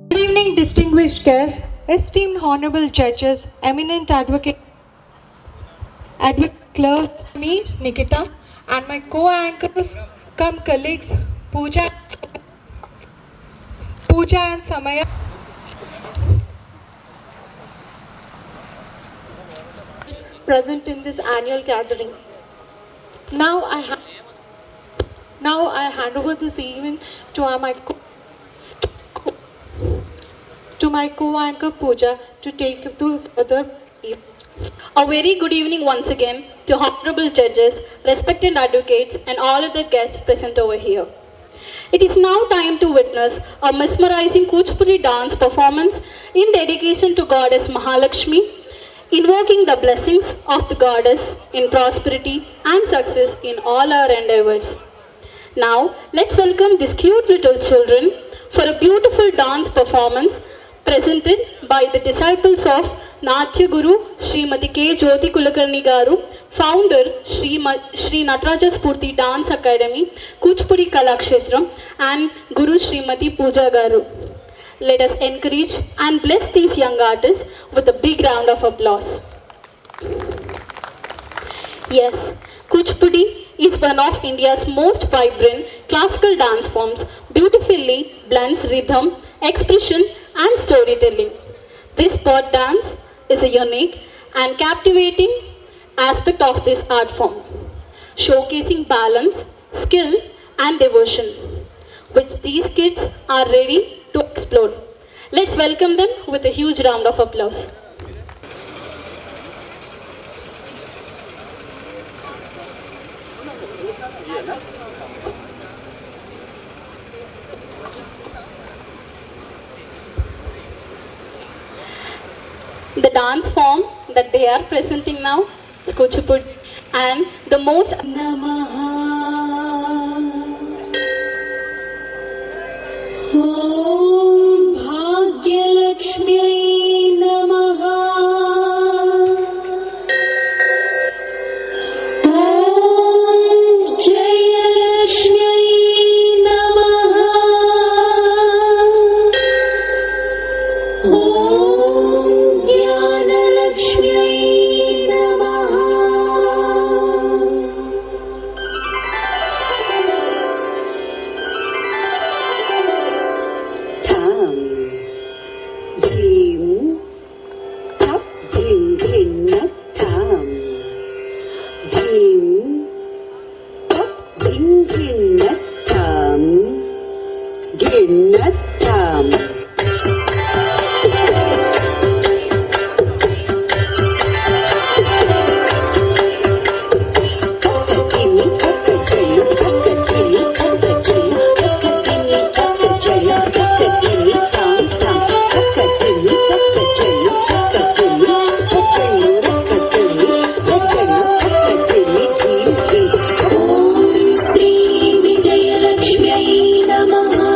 Good evening, distinguished guests, esteemed honorable judges, eminent advocate clerk, me, Nikita, and my co-anchors, come colleagues, Pooja and Samaya, present in this annual gathering. Now I hand over this evening to my co-anchor Pooja to take it to further. A very good evening once again to honorable judges, respected advocates and all other guests present over here. It is now time to witness a mesmerizing Kuchipudi dance performance in dedication to Goddess Mahalakshmi, invoking the blessings of the Goddess in prosperity and success in all our endeavors. Now, let's welcome these cute little children for a beautiful dance performance presented by the disciples of Natya Guru Srimati K. Jyoti Kulakarni Garu, founder Shri Nataraja Spurti Dance Academy, Kuchipudi Kalakshetram, and Guru Srimati Pooja Garu. Let us encourage and bless these young artists with a big round of applause. Yes, Kuchipudi is one of India's most vibrant classical dance forms, beautifully blends rhythm, expression and storytelling. This sport dance is a unique and captivating aspect of this art form, showcasing balance, skill and devotion, which these kids are ready to explore. Let's welcome them with a huge round of applause. The dance form that they are presenting now is Kuchipudi, and the most Om Bhagyalakshmi Namaha. Om Jayalakshmi Namaha. Om Jnanalakshmi Namaha. Om Sri Vijayalakshmi Namaha.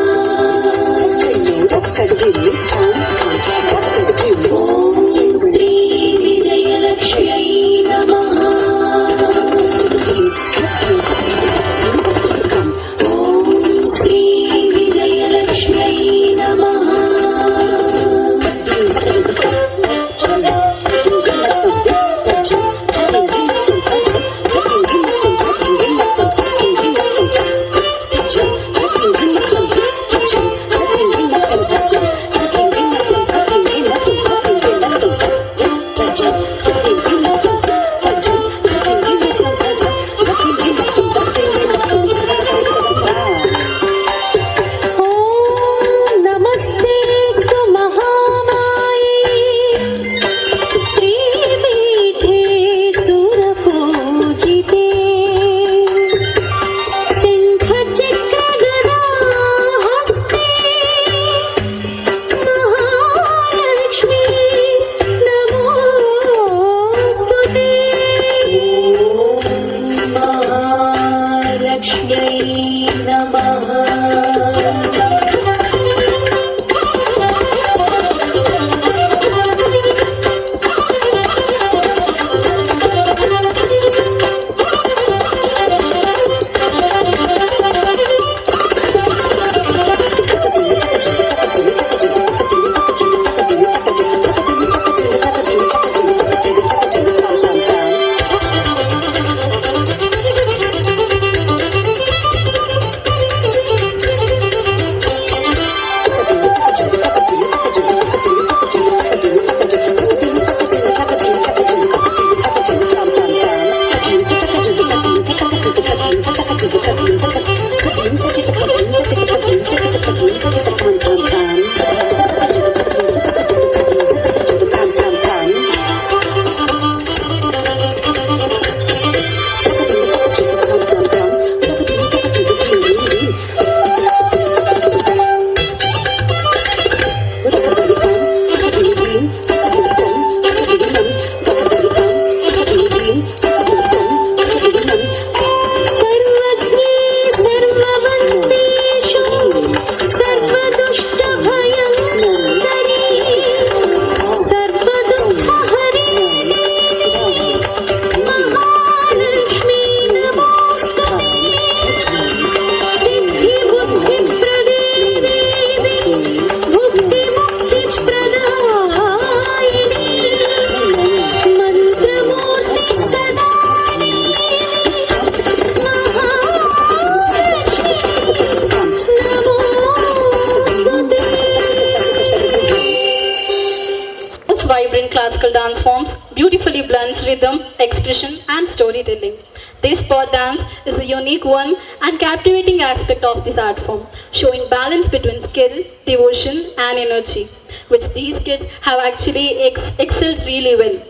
classical dance forms beautifully blends rhythm, expression, and storytelling. This pot dance is a unique one and captivating aspect of this art form, showing balance between skill, devotion, and energy, which these kids have actually excelled really well.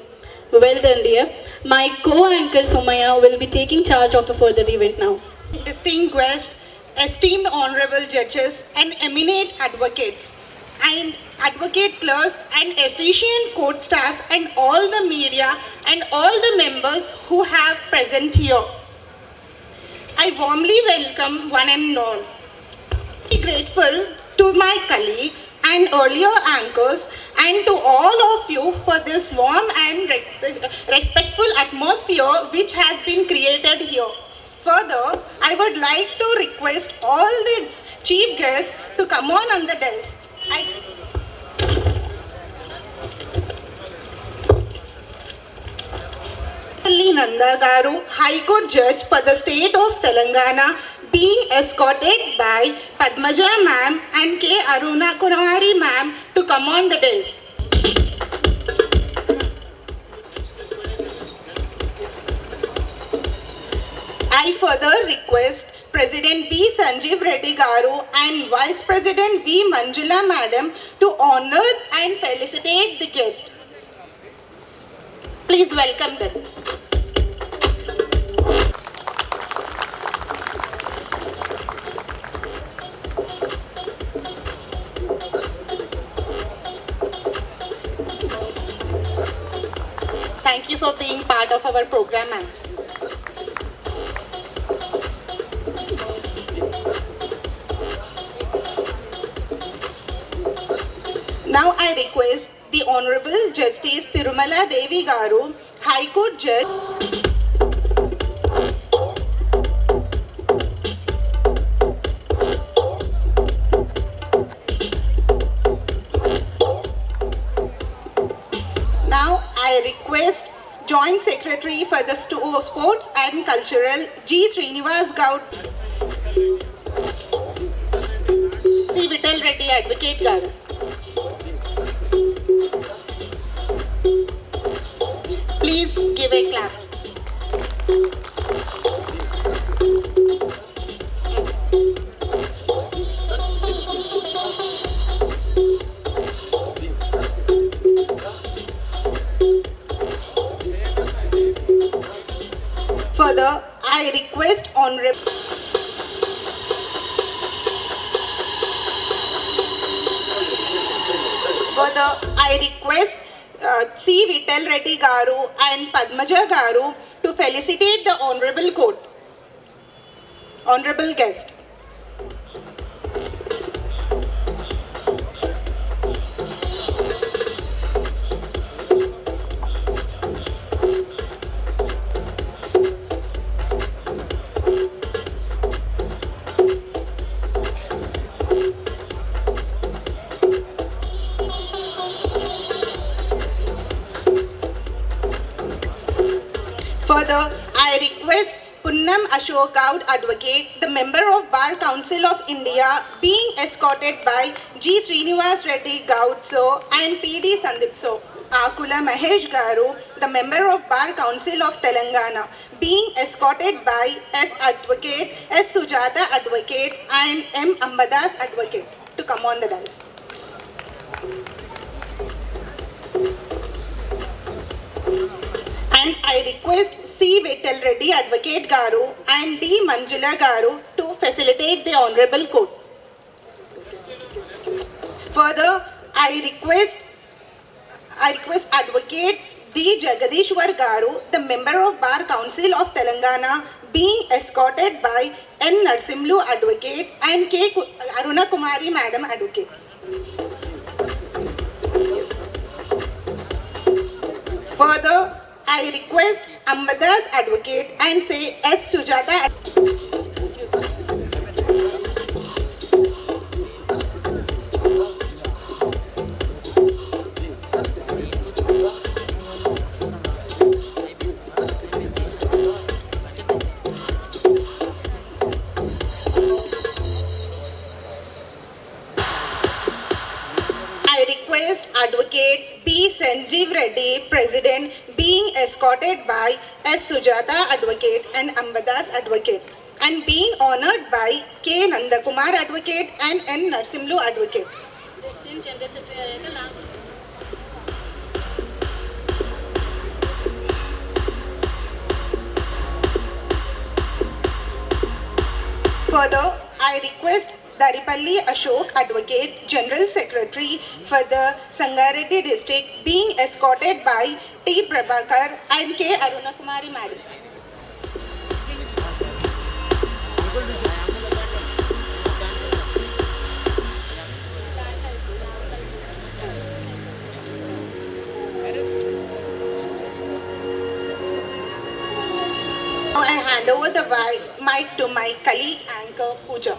Well done, dear. My co-anchor Sumaya will be taking charge of the further event now. Distinguished, esteemed honorable judges and eminent advocates and advocate clerks and efficient court staff and all the media and all the members who have present here. I warmly welcome one and all. I am grateful to my colleagues and earlier anchors and to all of you for this warm and respectful atmosphere which has been created here. Further, I would like to request all the chief guests to come on the dais. Nanda Garu, High Court Judge for the state of Telangana, being escorted by Padmaja ma'am and K. Aruna Kumari ma'am to come on the dais. I further request President B. Sanjeev Reddy Garu and Vice President V. Manjula Madam to honor and felicitate the guest. Please welcome them. Thank you for being part of our program, ma'am. Now I request the Honorable Justice Tirumala Devi Garu, High Court Judge. Now I request Joint Secretary for the Sports and Cultural, G. Srinivas Gaud. C. Vittal Reddy, Advocate Garu. Please give a clap. Further, I request Honorable C. Vittal Reddy Garu and Padmaja Garu to felicitate the Honorable Court. Honorable guest. Further, I request Punnam Ashok Gaud, Advocate, the Member of Bar Council of India, being escorted by G. Srinivas Reddy Gaud Sir and P.D. Sandip Sir. Akula Mahesh Garu, the Member of Bar Council of Telangana, being escorted by S. Advocate, S. Sujata Advocate and M. Ambadas Advocate to come on the dais. And I request C. Vittal Reddy, Advocate Garu and D. Manjula Garu to facilitate the Honorable Court. Further, I request Advocate D. Jagadishwar Garu, the Member of Bar Council of Telangana, being escorted by N. Narsimlu Advocate and K. Aruna Kumari Madam Advocate. Yes. Further, I request Ambadas Advocate and say S. Sujata. I request request Advocate B. Sanjeev Reddy, President, being escorted by S. Sujata Advocate and Ambadas Advocate, and being honored by K. Nandakumar Advocate and N. Narsimlu Advocate. Further, I request Daripalli Ashok Advocate, General Secretary for the Sangareddy District, being escorted by T. Prabhakar and K. Arunakumari Madam. Now I hand over the mic to my colleague anchor Pooja.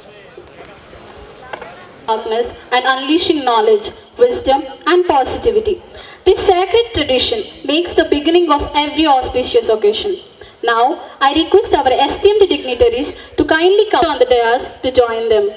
Darkness and unleashing knowledge, wisdom, and positivity. This sacred tradition makes the beginning of every auspicious occasion. Now, I request our esteemed dignitaries to kindly come on the dais to join them.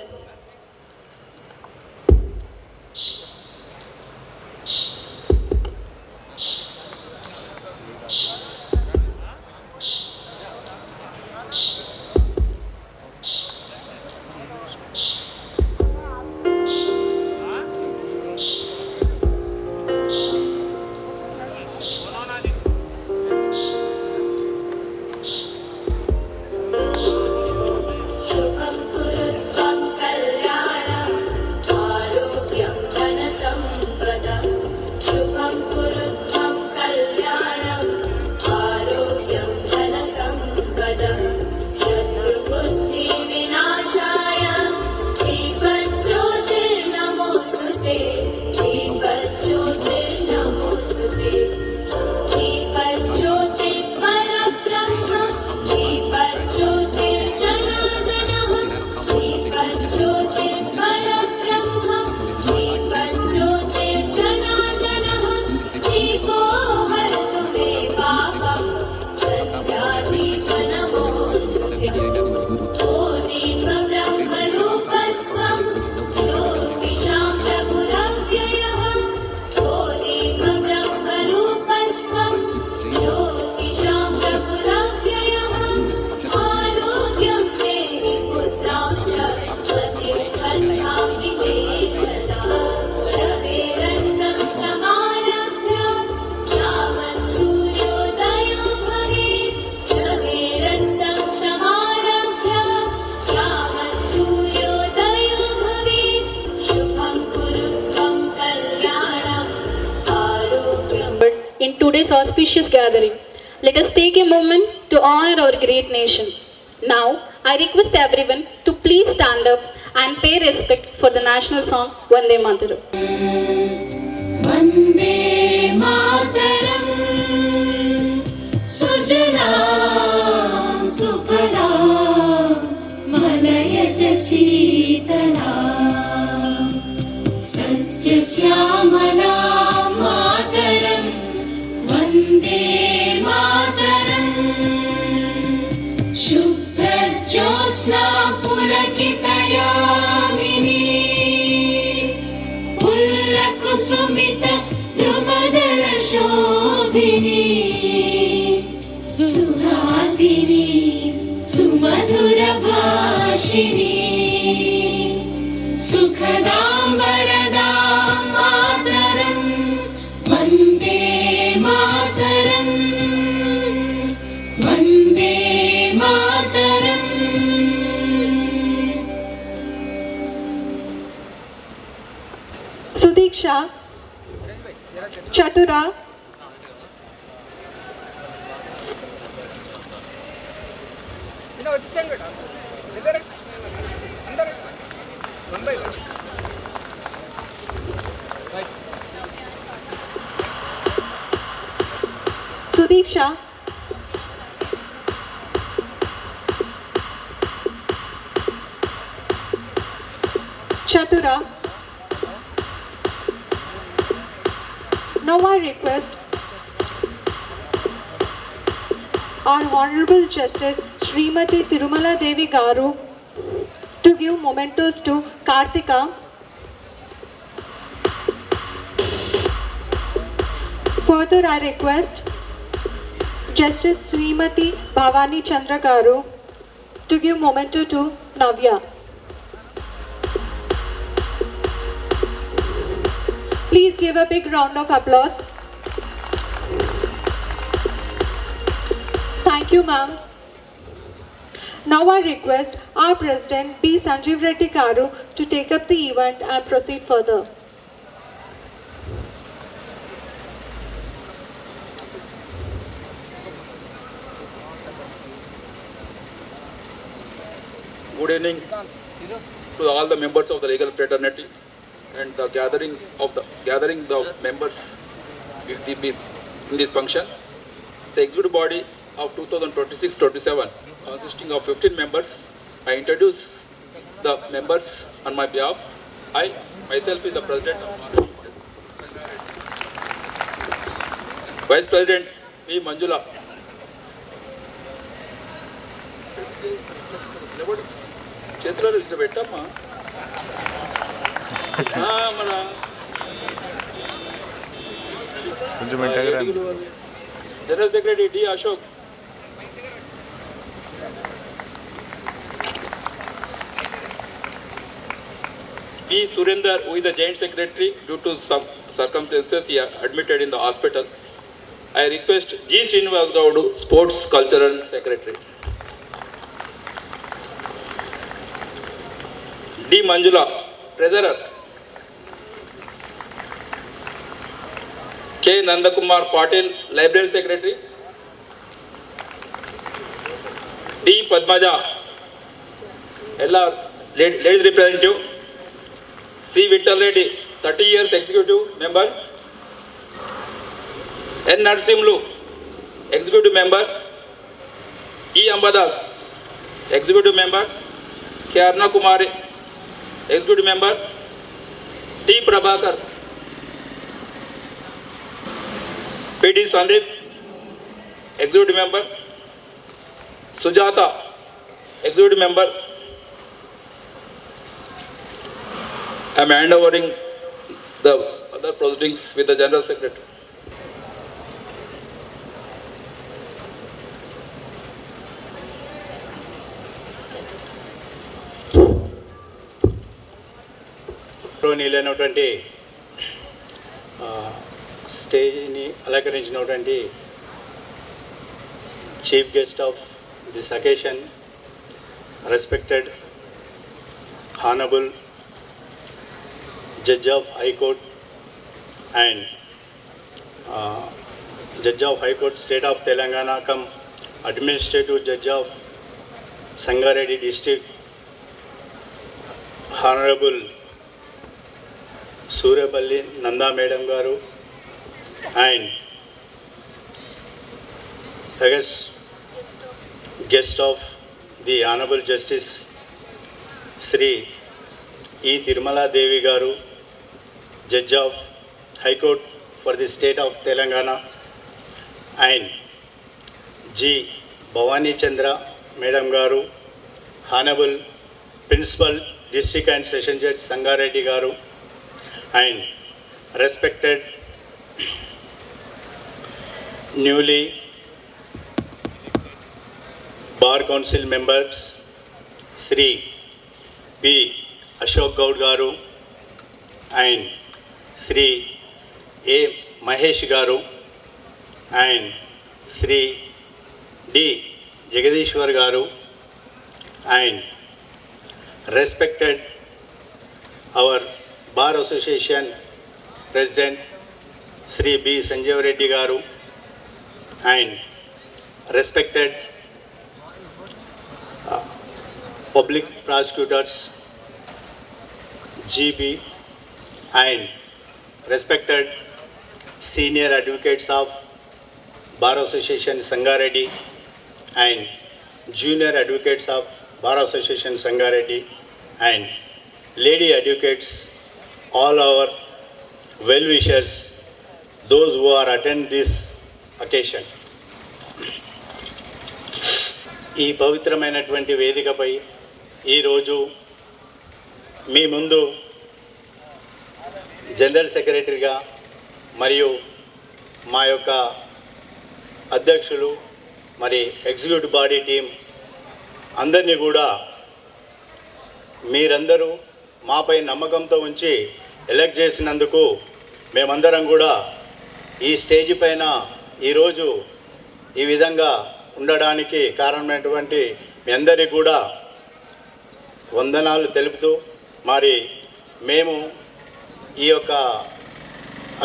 In today's auspicious gathering, let us take a moment to honor our great nation. Now, I request everyone to please stand up and pay respect for the national song Vande Mataram. वन्दे मातरं सुजलां सुफलां मलयज शीतलां सस्यश्यामलां मातरं वन्दे मातरं शुभ्रज्योत्स्ना पुलकितयामिनी कुसुमित द्रुमदल शोभिनी सुहासिनी सुमधुर भाषिणी सुखदां वरदां मातरं वन्दे मातरं Vande Mataram Sudiksha, Chatura, Sudiksha, Chatura. Now I request our Honorable Justice Srimati Tirumala Devi Garu to give mementos to Karthika. Further, I request Justice Srimati Bhavani Chandra Garu to give memento to Navya. Please give a big round of applause. Thank you, ma'am. Now I request our President B. Sanjeev Reddy Garu to take up the event and proceed further. Good evening to all the members of the legal fraternity and the gathering the members in this function. The executive body of 2026-27 consisting of 15 members. I introduce the members on my behalf. I myself is the president of Vice President P. Manjula. చేతిలో పెట్టమ్మా మన general secretary D Ashok, P. Surinder, who is the joint secretary. Due to some circumstances, he is admitted in the hospital. I request G. Srinivas Gowdu, sports cultural secretary. D. Manjula, treasurer. K. Nandakumar Patil, library secretary. D. Padmaja, LR, ladies representative. C. Vittal Reddy, 30 years executive member. N. Narsimlu, executive member. E. Ambadas, executive member. K. Arna Kumari, executive member. T. Prabhakar, P. D. Sandeep, executive member. Sujata, executive member. I am handovering the other proceedings with the General Secretary. నీలైనటువంటి స్టేజ్ని అలంకరించినటువంటి chief guest of this occasion, respected honourable Judge of High Court and Judge of High Court State of Telangana come Administrative Judge of Sangareddy District, Honorable Surapalli Nanda Madam Garu, and guest of the Honorable Justice Sri E. Tirumala Devi Garu, Judge of High Court for the State of Telangana, and G. Bhavani Chandra Madam Garu, Honorable Principal District and Session Judge Sangareddy Garu, and respected newly Bar Council members Sri P. Ashok Gaud Garu and Sri A. Mahesh Garu and Sri D. Jagadishwar Garu, and respected our Bar Association President Sri B. Sanjeev Reddy Garu, and respected public prosecutors GB, and respected senior advocates of Bar Association Sangareddy and junior advocates of Bar Association Sangareddy and lady advocates, all our well-wishers, those who are attend this occasion. ఈ పవిత్రమైనటువంటి వేదికపై ఈరోజు మీ ముందు general సెక్రటరీగా మరియు మా యొక్క అధ్యక్షులు మరి ఎగ్జిక్యూటివ్ బాడీ టీం అందరినీ కూడా మీరందరూ మాపై నమ్మకంతో ఉంచి ఎలక్ట్ చేసినందుకు మేమందరం కూడా ఈ స్టేజ్ పైన ఈరోజు ఈ విధంగా ఉండడానికి కారణమైనటువంటి మీ అందరికీ కూడా వందనాలు తెలుపుతూ మరి మేము ఈ యొక్క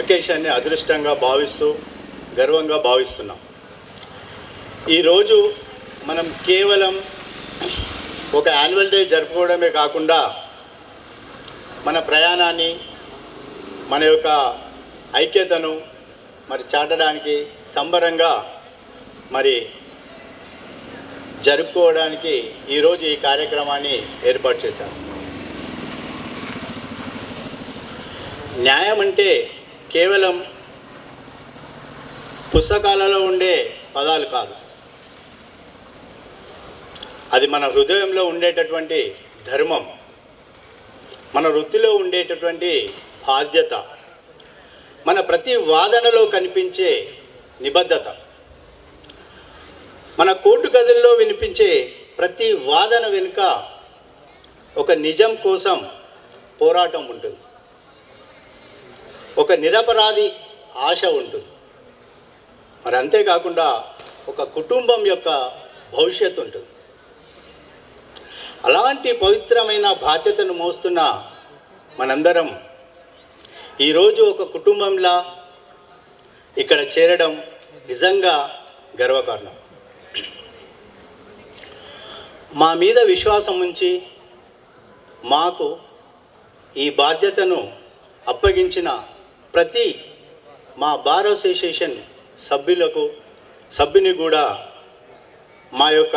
అకేషన్ని అదృష్టంగా భావిస్తూ గర్వంగా భావిస్తున్నాం. ఈరోజు మనం కేవలం ఒక యాన్యువల్ డే జరుపుకోవడమే కాకుండా మన ప్రయాణాన్ని మన యొక్క ఐక్యతను మరి చాటడానికి సంబరంగా మరి జరుపుకోవడానికి ఈరోజు ఈ కార్యక్రమాన్ని ఏర్పాటు చేశారు. న్యాయం అంటే కేవలం పుస్తకాలలో ఉండే పదాలు కాదు, అది మన హృదయంలో ఉండేటటువంటి ధర్మం, మన వృత్తిలో ఉండేటటువంటి బాధ్యత, మన ప్రతి వాదనలో కనిపించే నిబద్ధత, మన కోర్టు గదుల్లో వినిపించే ప్రతి వాదన వెనుక ఒక నిజం కోసం పోరాటం ఉంటుంది, ఒక నిరపరాధి ఆశ ఉంటుంది. మరి అంతేకాకుండా ఒక కుటుంబం యొక్క భవిష్యత్తు ఉంటుంది. అలాంటి పవిత్రమైన బాధ్యతను మోస్తున్న మనందరం ఈరోజు ఒక కుటుంబంలా ఇక్కడ చేరడం నిజంగా గర్వకారణం. మా మీద విశ్వాసం ఉంచి మాకు ఈ బాధ్యతను అప్పగించిన ప్రతి మా బార్ అసోసియేషన్ సభ్యుని కూడా మా యొక్క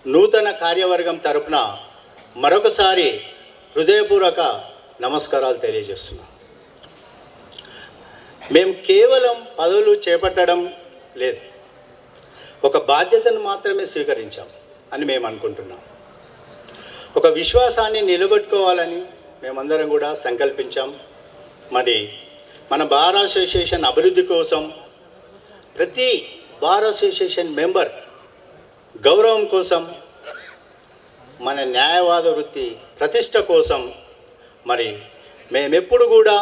నూతన కార్యవర్గం తరపున మరొకసారి హృదయపూర్వక నమస్కారాలు తెలియజేస్తున్నాం. మేము కేవలం పదవులు చేపట్టడం లేదు, ఒక బాధ్యతను మాత్రమే స్వీకరించాం అని మేము అనుకుంటున్నాం. ఒక విశ్వాసాన్ని నిలబెట్టుకోవాలని మేమందరం కూడా సంకల్పించాం. మరి మన బార్ అసోసియేషన్ అభివృద్ధి కోసం ప్రతి బార్ అసోసియేషన్ మెంబర్ గౌరవం కోసం, మన న్యాయవాద వృత్తి ప్రతిష్ట కోసం మరి మేమెప్పుడు కూడా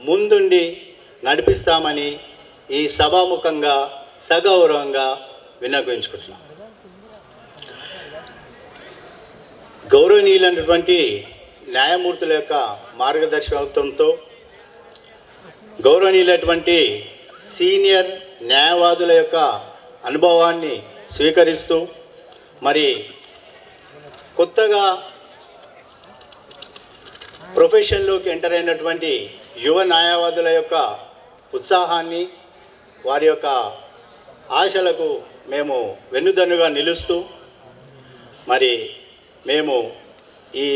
ముందుండి నడిపిస్తామని ఈ సభాముఖంగా సగౌరవంగా విన్నవించుకుంటున్నాం. గౌరవనీయులైనటువంటి న్యాయమూర్తుల యొక్క మార్గదర్శకత్వంతో గౌరవనీయులైనటువంటి సీనియర్ న్యాయవాదుల యొక్క అనుభవాన్ని స్వీకరిస్తూ మరి కొత్తగా ప్రొఫెషన్లోకి ఎంటర్ అయినటువంటి యువ న్యాయవాదుల యొక్క ఉత్సాహాన్ని, వారి యొక్క ఆశలకు మేము వెన్నుదన్నుగా నిలుస్తూ మరి మేము ఈ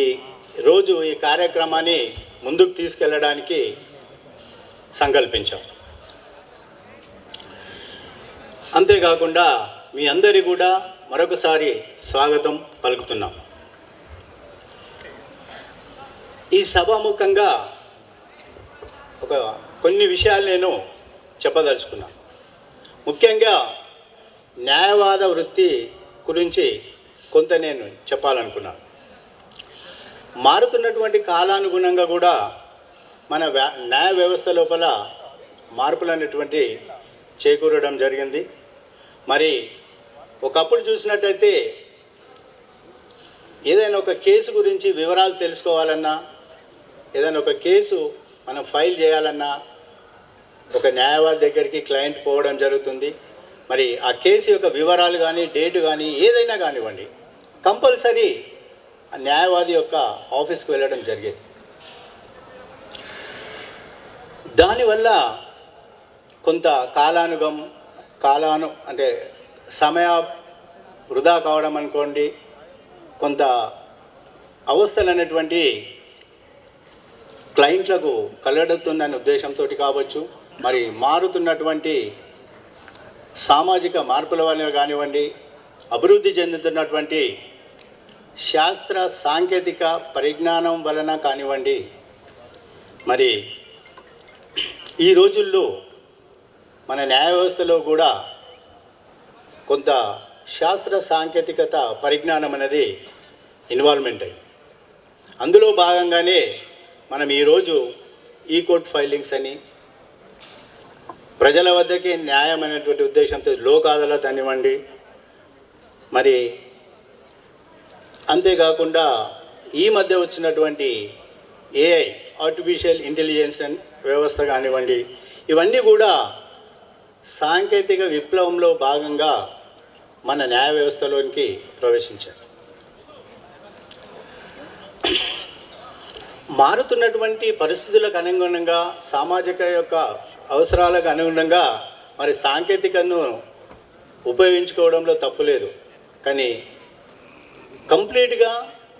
రోజు ఈ కార్యక్రమాన్ని ముందుకు తీసుకెళ్ళడానికి సంకల్పించాం. అంతేకాకుండా మీ అందరి కూడా మరొకసారి స్వాగతం పలుకుతున్నాం. ఈ సభాముఖంగా కొన్ని విషయాలు నేను చెప్పదలుచుకున్నాను. ముఖ్యంగా న్యాయవాద వృత్తి గురించి కొంత నేను చెప్పాలనుకున్నాను. మారుతున్నటువంటి కాలానుగుణంగా కూడా మన న్యాయ వ్యవస్థ లోపల మార్పులు అనేటువంటి చేకూరడం జరిగింది. మరి ఒకప్పుడు చూసినట్టయితే ఏదైనా ఒక కేసు గురించి వివరాలు తెలుసుకోవాలన్నా, ఏదైనా ఒక కేసు మనం ఫైల్ చేయాలన్నా ఒక న్యాయవాది దగ్గరికి క్లయింట్ పోవడం జరుగుతుంది. మరి ఆ కేసు యొక్క వివరాలు కానీ, డేటు కానీ, ఏదైనా కానివ్వండి, కంపల్సరీ ఆ న్యాయవాది యొక్క ఆఫీస్కి వెళ్ళడం జరిగేది. దానివల్ల కొంత అంటే సమయ వృధా కావడం అనుకోండి, కొంత అవస్థలు అనేటువంటి క్లయింట్లకు కలగడుతుందనే ఉద్దేశంతో కావచ్చు, మరి మారుతున్నటువంటి సామాజిక మార్పుల వల్ల కానివ్వండి, అభివృద్ధి చెందుతున్నటువంటి శాస్త్ర సాంకేతిక పరిజ్ఞానం వలన కానివ్వండి, మరి ఈ రోజుల్లో మన న్యాయ వ్యవస్థలో కూడా కొంత శాస్త్ర సాంకేతికత పరిజ్ఞానం అనేది ఇన్వాల్వ్మెంట్ అయింది. అందులో భాగంగానే మనం ఈరోజు ఈ కోర్ట్ ఫైలింగ్స్ అని ప్రజల వద్దకే న్యాయం అనేటువంటి ఉద్దేశంతో లోక్ అదాలత్ అనివ్వండి, మరి అంతేకాకుండా ఈ మధ్య వచ్చినటువంటి ఏఐ ఆర్టిఫిషియల్ ఇంటెలిజెన్స్ వ్యవస్థ కానివ్వండి, ఇవన్నీ కూడా సాంకేతిక విప్లవంలో భాగంగా మన న్యాయ వ్యవస్థలోనికి ప్రవేశించారు. మారుతున్నటువంటి పరిస్థితులకు అనుగుణంగా, సామాజిక యొక్క అవసరాలకు అనుగుణంగా మరి సాంకేతికతను ఉపయోగించుకోవడంలో తప్పులేదు. కానీ కంప్లీట్గా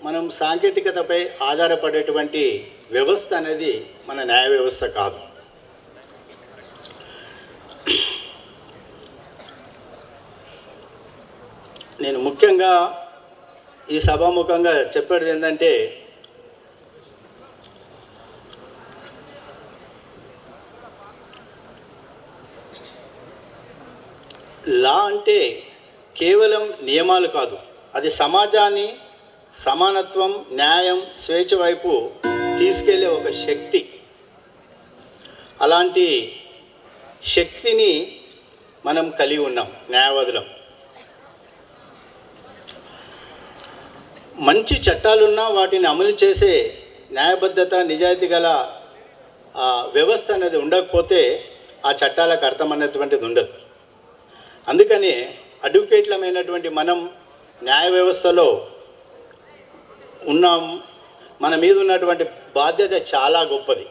మనం సాంకేతికతపై ఆధారపడేటువంటి వ్యవస్థ అనేది మన న్యాయ వ్యవస్థ కాదు. నేను ముఖ్యంగా ఈ సభాముఖంగా చెప్పేది ఏంటంటే, లా అంటే కేవలం నియమాలు కాదు, అది సమాజాన్ని సమానత్వం, న్యాయం, స్వేచ్ఛ వైపు తీసుకెళ్లే ఒక శక్తి. అలాంటి శక్తిని మనం కలిగి ఉన్నాం న్యాయవాదులం. మంచి చట్టాలున్నా వాటిని అమలు చేసే న్యాయబద్ధత, నిజాయితీ గల వ్యవస్థ అనేది ఉండకపోతే ఆ చట్టాలకు అర్థం అన్నటువంటిది ఉండదు. అందుకని అడ్వకేట్లమైనటువంటి మనం న్యాయ వ్యవస్థలో ఉన్నాం. మన మీద ఉన్నటువంటి బాధ్యత చాలా గొప్పది.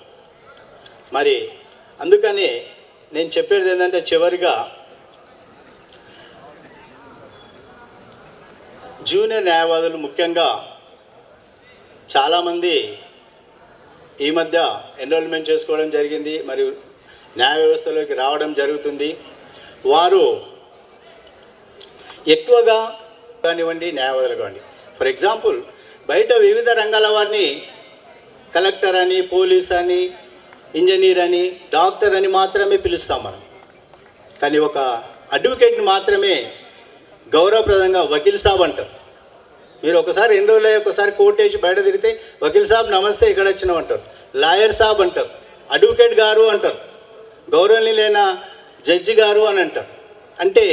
మరి అందుకని నేను చెప్పేది ఏంటంటే, చివరిగా జూనియర్ న్యాయవాదులు ముఖ్యంగా చాలామంది ఈ మధ్య ఎన్రోల్మెంట్ చేసుకోవడం జరిగింది, మరియు న్యాయ వ్యవస్థలోకి రావడం జరుగుతుంది. వారు ఎక్కువగా కానివ్వండి, న్యాయవాదులు కానివ్వండి, ఫర్ ఎగ్జాంపుల్ బయట వివిధ రంగాల వారిని కలెక్టర్ అని, పోలీస్ అని, ఇంజనీర్ అని, డాక్టర్ అని మాత్రమే పిలుస్తాం మనం. కానీ ఒక అడ్వకేట్ని మాత్రమే గౌరవప్రదంగా వకీల్ సాబ్ అంటారు. మీరు ఒకసారి ఎన్రోల్ అయ్యి ఒకసారి కోర్టు వేసి బయట తిరిగితే వకీల్ సాబ్ నమస్తే ఇక్కడ వచ్చినాం అంటారు, లాయర్ సాబ్ అంటారు, అడ్వకేట్ గారు అంటారు, గౌరవనీయులైన జడ్జి గారు అని అంటారు. అంటే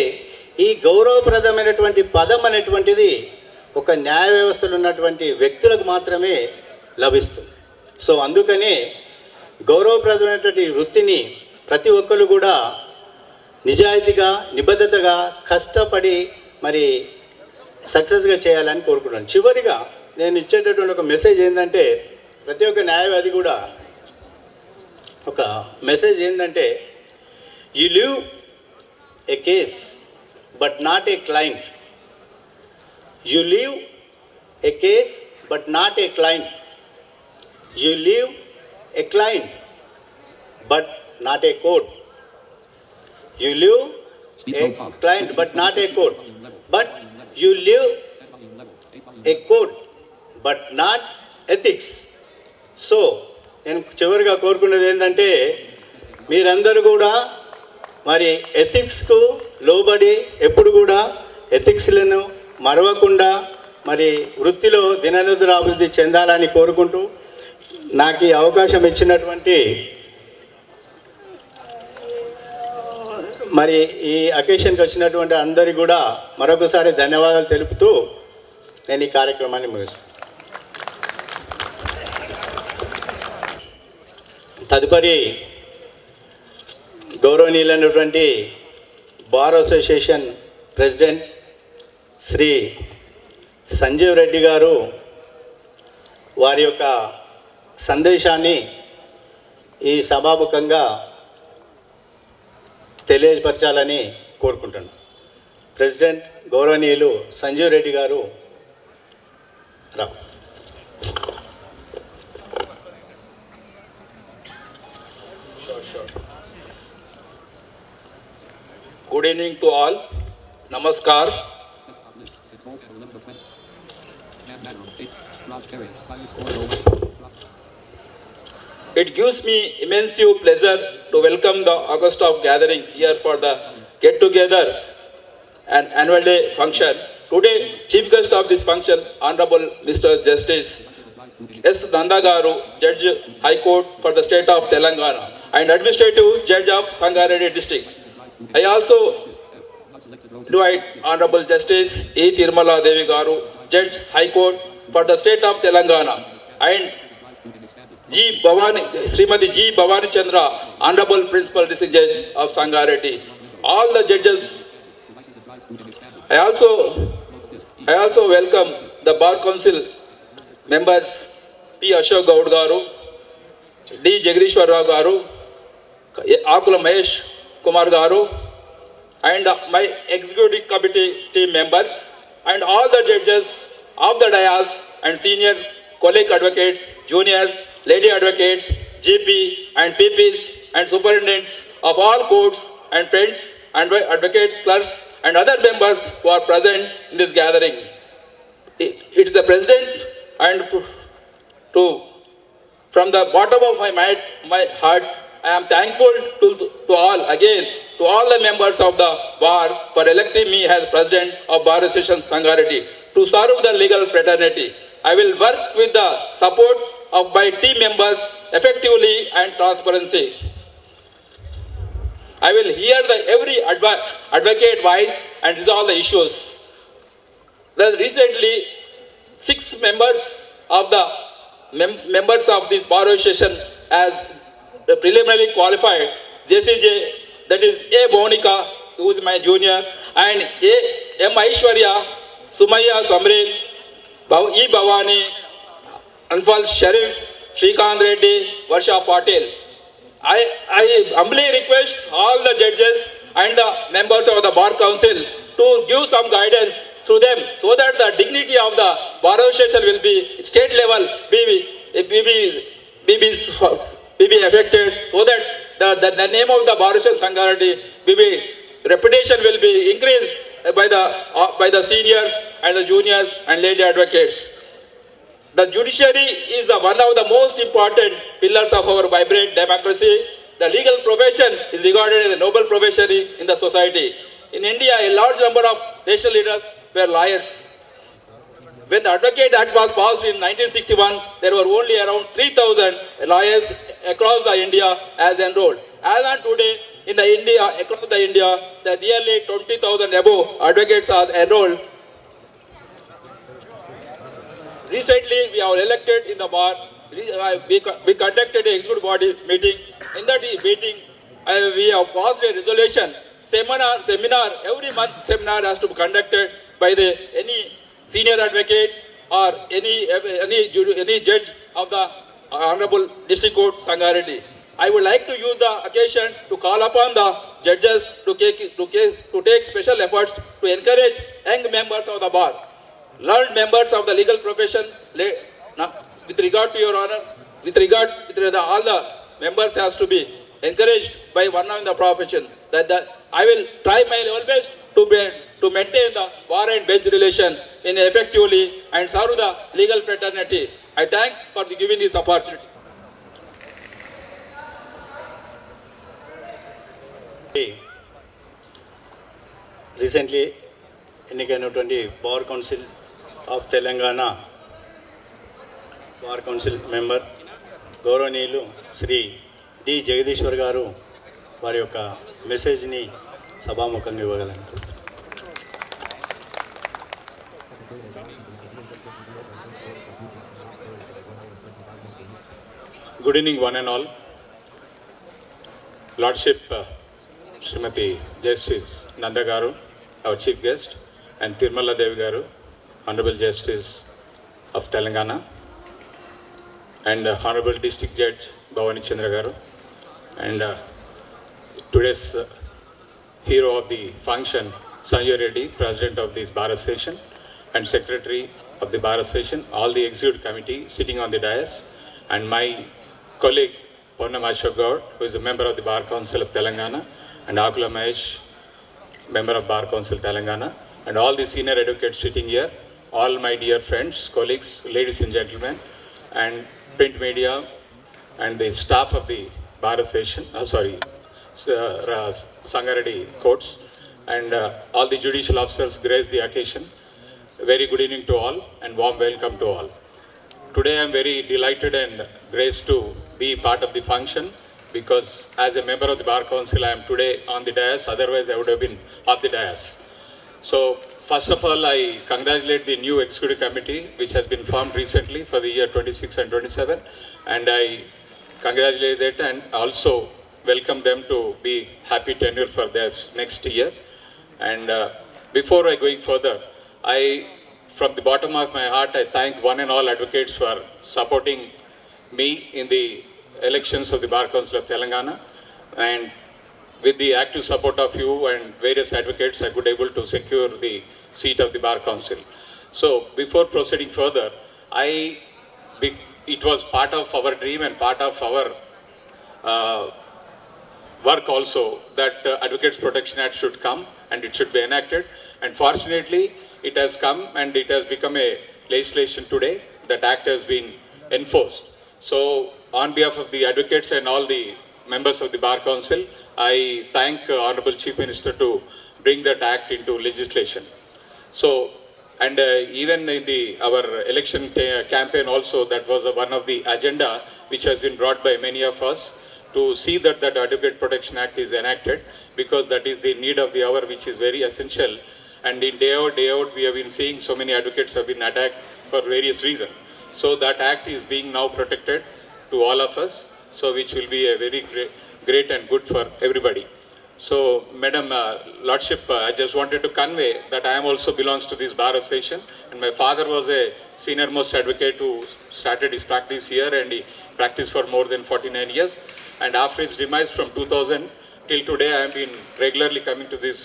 ఈ గౌరవప్రదమైనటువంటి పదం అనేటువంటిది ఒక న్యాయ వ్యవస్థలో ఉన్నటువంటి వ్యక్తులకు మాత్రమే లభిస్తుంది. సో అందుకనే గౌరవప్రదమైనటువంటి వృత్తిని ప్రతి ఒక్కరు కూడా నిజాయితీగా, నిబద్ధతగా, కష్టపడి మరి సక్సెస్గా చేయాలని కోరుకుంటున్నాను. చివరిగా నేను ఇచ్చేటటువంటి ఒక మెసేజ్ ఏంటంటే, ప్రతి ఒక్క న్యాయవాది కూడా ఒక మెసేజ్ ఏంటంటే, you live A case but not a client. You live A case but not a client. You live A client but not a court. You live a client but not a court. But you live a court but not ethics. So నేను చివరిగా కోరుకునేది ఏంటంటే, మీరందరూ కూడా మరి ఎథిక్స్కు లోబడి ఎప్పుడు కూడా ఎథిక్స్లను మరవకుండా మరి వృత్తిలో దినదిన అభివృద్ధి చెందాలని కోరుకుంటూ, నాకు ఈ అవకాశం ఇచ్చినటువంటి మరి ఈ అకేషన్కి వచ్చినటువంటి అందరికీ కూడా మరొకసారి ధన్యవాదాలు తెలుపుతూ నేను ఈ కార్యక్రమాన్ని ముగిస్తాను. తదుపరి గౌరవనీయులైనటువంటి bar association president Shri Sanjeev Reddy garu వారి యొక్క సందేశాన్ని ఈ సభాముఖంగా తెలియపరచాలని కోరుకుంటున్నాను. ప్రెసిడెంట్ గౌరవనీయులు సంజీవ్ రెడ్డి గారు రా. Good evening to all. Namaskar. It gives me immense pleasure to welcome the August of gathering here for the get-together and annual day function. Today, chief guest of this function, Honorable Mr. Justice S. Nanda Garu, Judge High Court for the state of Telangana and Administrative Judge of Sangareddy District. I also invite Honorable Justice E. Tirumala Devi Garu, Judge High Court for the state of Telangana and Srimati G. Bhavani Chandra, Honorable Principal District Judge of Sangareddy. All the judges. I also welcome the Bar Council members P. Ashok Gaud Garu, D. Jagdishwar Rao Garu, Akula Mahesh Kumar Garu, and my executive committee team members and all the judges of the dais and senior colleague advocates, juniors, lady advocates, GP and PPs and superintendents of all courts and friends and advocate clerks and other members who are present in this gathering. It's the president and from the bottom of my heart, I am thankful to all the members of the bar for electing me as president of Bar Association Sangareddy to serve the legal fraternity. I will work with the support of my team members effectively and transparency. I will hear every advocate voice and resolve the issues. Recently, 6 members of the members of this bar association as preliminarily qualified, JCJ, that is A. Monica, who is my junior, and M. Aishwarya, Sumaya Samril, E. Bhavani, Anfal Sharif, Shrikant Reddy, Varsha Patel. I humbly request all the judges and the members of the Bar Council to give some guidance through them so that the dignity of the Bar Association will be state level be affected so that the name of the Bar Association Sangareddy reputation will be increased by the seniors and the juniors and lady advocates. The judiciary is one of the most important pillars of our vibrant democracy. The legal profession is regarded as a noble profession in the society. In India, a large number of national leaders were lawyers. When the Advocate Act was passed in 1961, there were only around 3,000 lawyers across the India as enrolled. As on today, across the India, there are nearly 20,000 above advocates are enrolled. Recently, we are elected in the bar. We conducted an executive body meeting. In that meeting, we have passed a resolution. Seminar, every month seminar has to be conducted by any senior advocate or any judge of the Honorable District Court Sangareddy. I would like to use the occasion to call upon the judges to take special efforts to encourage young members of the bar, learned members of the legal profession. With regard to your honor, all the members has to be encouraged by one in the profession. I will try my level best to maintain the bar and bench relation in effectively and serve the legal fraternity. I thanks for giving this opportunity. Recently ఎన్నికైనటువంటి bar council of Telangana bar council member గౌరవనీయులు Shri D Jagadishwar గారు వారి యొక్క మెసేజ్ని సభాముఖంగా ఇవ్వగలరు. Good evening, one and all. Lordship, Srimati Justice Nanda Garu, our chief guest, and Tirumala Devi Garu, Honorable Justice of Telangana, and Honorable District Judge Bhavani Chandra Garu, and today's hero of the function, Sanjay Reddy, President of this Bar Association, and Secretary of the Bar Association, all the Executive Committee sitting on the dais, and my colleague Ponnam Ashok Gaud, who is a member of the Bar Council of Telangana, and Akula Mahesh, member of Bar Council Telangana, and all the senior advocates sitting here, all my dear friends, colleagues, ladies and gentlemen, and print media, and the staff of the Bar Association, Sangareddy courts, and all the judicial officers grace the occasion. Very good evening to all and warm welcome to all. Today I am very delighted and graced to be part of the function because as a member of the Bar Council I am today on the dais, otherwise I would have been off the dais. So first of all, I congratulate the new executive committee which has been formed recently for the year 26 and 27, and I congratulate that and also welcome them to be happy tenure for this next year. And before I going further, from the bottom of my heart, I thank one and all advocates for supporting me in the elections of the Bar Council of Telangana, and with the active support of you and various advocates, I could able to secure the seat of the Bar Council. So before proceeding further, it was part of our dream and part of our work also that Advocates Protection Act should come and it should be enacted. And fortunately, it has come and it has become a legislation today. That act has been enforced. So on behalf of the advocates and all the members of the Bar Council, I thank Honorable Chief Minister to bring that act into legislation. So, and even in our election campaign also, that was one of the agenda which has been brought by many of us to see that Advocate Protection Act is enacted, because that is the need of the hour, which is very essential. And in day out, we have been seeing so many advocates have been attacked for various reasons. So that act is being now protected to all of us, so which will be a very great and good for everybody. So, Madam Lordship, I just wanted to convey that I am also belongs to this Bar Association, and my father was a senior most advocate who started his practice here, and he practiced for more than 49 years. And after his demise from 2000 till today, I have been regularly coming to this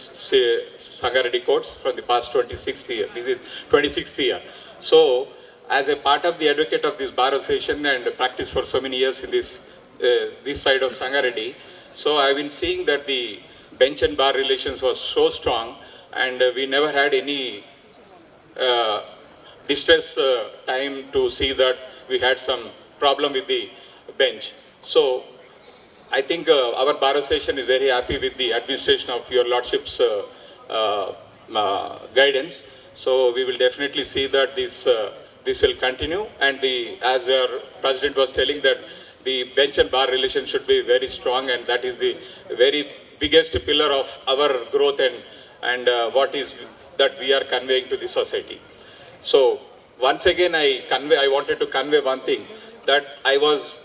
Sangareddy courts from the past 26th year. This is 26th year. So, as a part of the advocate of this Bar Association and practice for so many years in this side of Sangareddy, so I've been seeing that the bench and bar relations was so strong, and we never had any distress time to see that we had some problem with the bench. So I think our Bar Association is very happy with the administration of your Lordship's guidance. So we will definitely see that this will continue, and as our President was telling that the bench and bar relation should be very strong, and that is the very biggest pillar of our growth and what is that we are conveying to the society. So once again, I wanted to convey one thing, that I was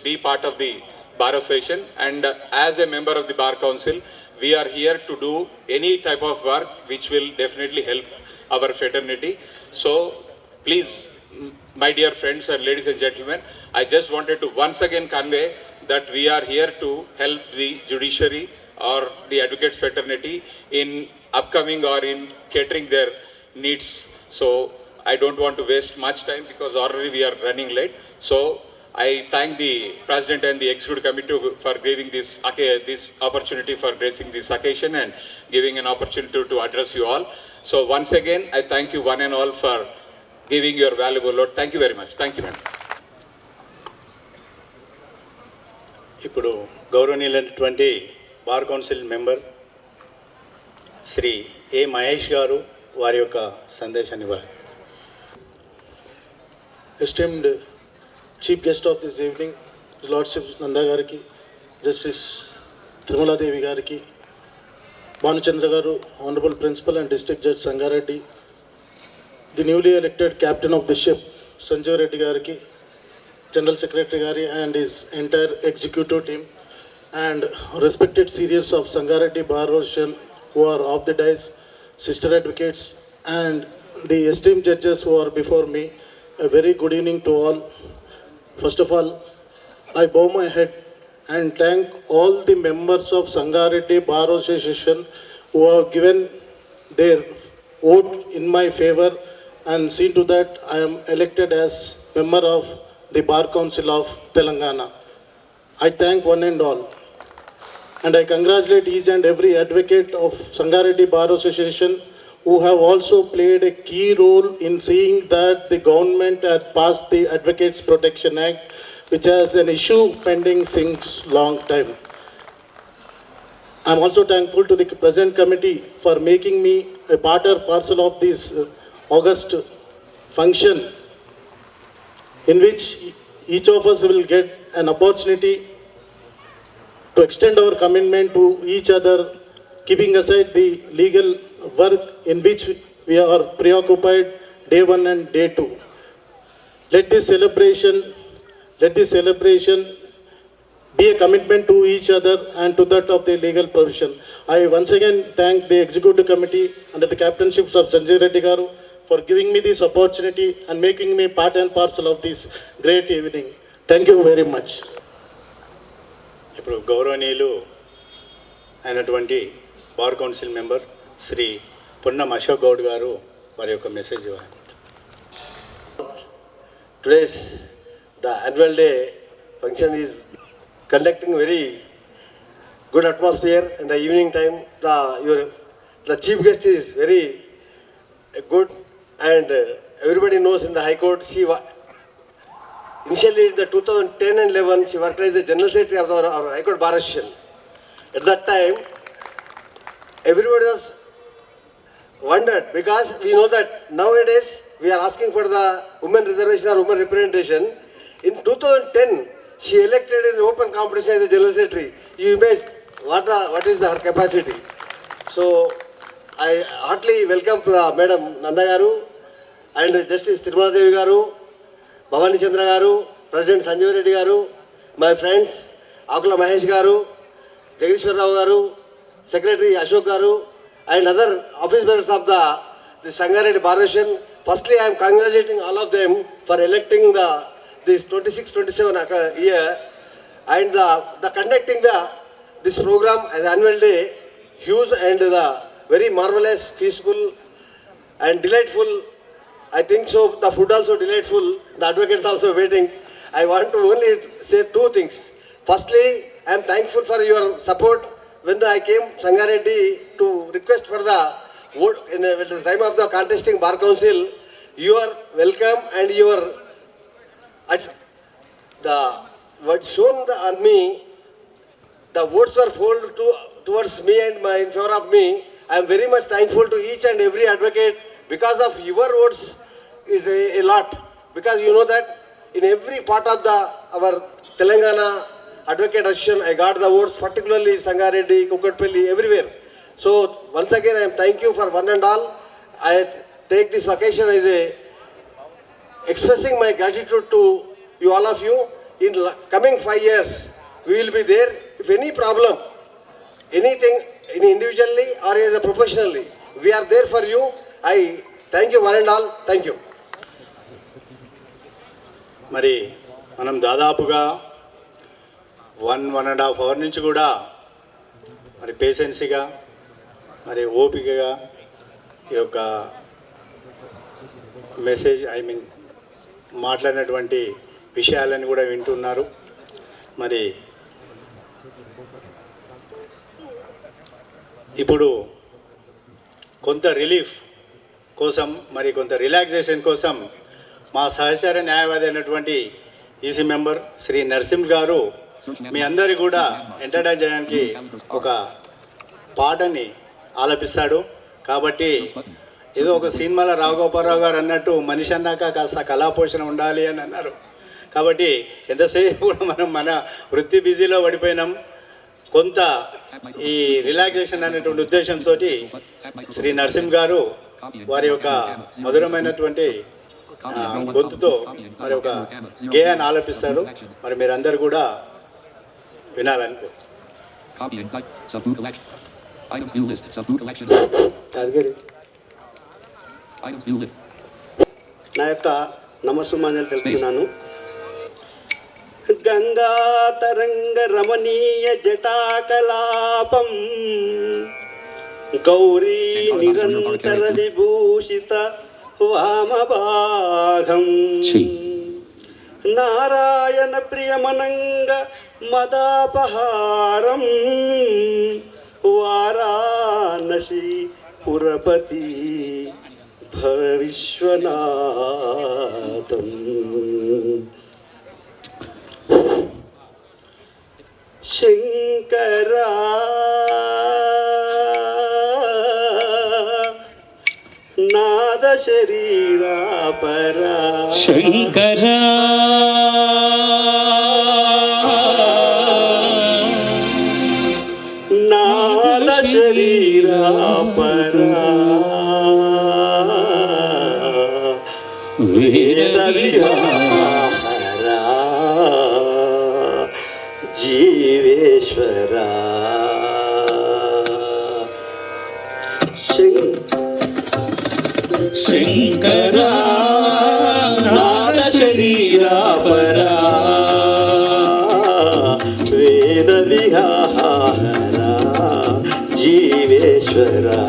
be part of the Bar Association, and as a member of the Bar Council, we are here to do any type of work which will definitely help our fraternity. So please, my dear friends and ladies and gentlemen, I just wanted to once again convey that we are here to help the judiciary or the advocates fraternity in upcoming or in catering their needs. So I don't want to waste much time because already we are running late. So I thank the President and the Executive Committee for giving this opportunity for gracing this occasion and giving an opportunity to address you all. So once again, I thank you one and all for giving your valuable load. Thank you very much. Thank you, madam. ఇప్పుడు గౌరవనీయులైనటువంటి bar council member Shri ఏ మహేష్ గారు వారి యొక్క సందేశాన్ని ఇవ్వాలి. Esteemed Chief Guest of this evening, His Lordship Nanda Gariki, Justice Tirumala Devi Gariki, Bhanuchandra Garu, Honorable Principal and District Judge Sangareddy, the newly elected Captain of the ship, Sanjeev Reddy Gariki, General Secretary Gari and his entire executive team, and respected seniors of Sangareddy Bar Association who are off the dais, sister advocates, and the esteemed judges who are before me. A very good evening to all. First of all, I bow my head and thank all the members of Sangareddy Bar Association who have given their vote in my favor, and seen to that I am elected as member of the Bar Council of Telangana. I thank one and all, and I congratulate each and every advocate of Sangareddy Bar Association who have also played a key role in seeing that the government had passed the Advocates Protection Act, which has an issue pending since long time. I'm also thankful to the present committee for making me a part or parcel of this August function, in which each of us will get an opportunity to extend our commitment to each other, keeping aside the legal work in which we are preoccupied day one and day two. Let this celebration be a commitment to each other and to that of the legal profession. I once again thank the executive committee under the captainship of Sanjay Reddy Garu for giving me this opportunity and making me part and parcel of this great evening. Thank you very much. ఇప్పుడు గౌరవనీయులు అయినటువంటి bar council member Shri Ponnam Ashok Goud గారు వారి యొక్క message ఇవ్వాలి. Today's the annual day function is conducting very good atmosphere. In the evening time, the chief guest is very good, and everybody knows in the High Court initially in the 2010 and 11 she worked as the General Secretary of our High Court Bar Association. At that time, everybody was wondered, because we know that nowadays we are asking for the women reservation or women representation. In 2010, she elected in open competition as the General Secretary. You imagine what is her capacity. So I heartily welcome Madam Nanda Garu and Justice Tirumala Devi Garu, Bhavani Chandra Garu, President Sanjeev Reddy Garu, my friends Akula Mahesh Garu, Jagdishwar Rao Garu, Secretary Ashok Garu, and other office bearers of the Sangareddy Bar Association. Firstly, I am congratulating all of them for electing this 26-27 year, and the conducting this program as annual day, huge and the very marvelous, peaceful and delightful. I think so. The food also delightful. The advocates also waiting. I want to only say two things. Firstly, I am thankful for your support. When I came Sangareddy to request for the vote at the time of the contesting Bar Council, you are welcome, and your what shown on me, the votes are folded towards me and in favor of me. I am very much thankful to each and every advocate because of your votes is a lot. Because you know that in every part of our Telangana Advocate Association, I got the votes, particularly Sangareddy, Kukatpalli, everywhere. So once again, I am thank you for one and all. I take this occasion as expressing my gratitude to you, all of you. In coming 5 years, we will be there. If any problem, anything, individually or as a professionally, we are there for you. I thank you one and all. Thank you. మరి మనం దాదాపుగా 1.5 hour నుంచి కూడా మరి పేషెన్సీగా మరి ఓపికగా ఈ యొక్క మెసేజ్ మాట్లాడినటువంటి విషయాలను కూడా వింటున్నారు. మరి ఇప్పుడు కొంత రిలీఫ్ కోసం, మరి కొంత రిలాక్సేషన్ కోసం మా సహచర న్యాయవాది అయినటువంటి ఈసీ మెంబర్ శ్రీ నరసింహ్ గారు మీ అందరి కూడా ఎంటర్టైన్ చేయడానికి ఒక పాటని ఆలపిస్తాడు. కాబట్టి ఏదో ఒక సినిమాలో రాఘోపాలరావు గారు అన్నట్టు మనిషి అన్నాక కాస్త కళాపోషణ ఉండాలి అని అన్నారు. కాబట్టి ఎంతసేపు కూడా మన వృత్తి బిజీలో పడిపోయినాం. కొంత ఈ రిలాక్సేషన్ అనేటువంటి ఉద్దేశంతో శ్రీ నరసింహ్ గారు వారి యొక్క మధురమైనటువంటి గొంతుతో మరి ఒక గేయాన్ని ఆలపిస్తారు. మరి మీరందరూ కూడా వినాలనుకో. నా యొక్క నమస్సుమాన్యాలు తెలుపుతున్నాను. గంగా తరంగ రమణీయ జటాకలాపం గౌరీ నిరంతర విభూషిత వామభాగం నారాయణ ప్రియమనంగ మదాపహారం వారాణసి పురపతి విశ్వనాథం. శంకరా నాద శరీరా పరా శంకరా నాద శరీరా పరా వేద విహారా జీవేశ్వరా శంకరా నాద శరీరా పరా వేద విహారా జీవేశ్వరా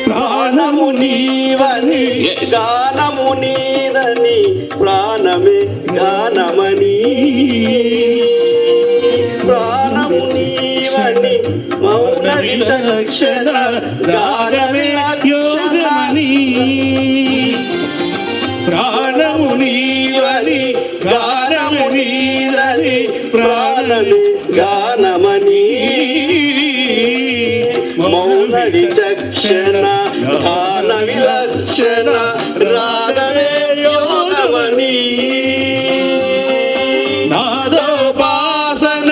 ప్రాణము నీవని గానము నీదని ప్రాణమే గానమని ప్రాణము నీవని మౌన విచక్షణ రాగమే యోగమని ప్రాణము నీవని గానము నీదని ప్రాణమే గానమని మౌన విచక్షణ గాన విలక్షణ రాగమే యోగమని నాదోపాసన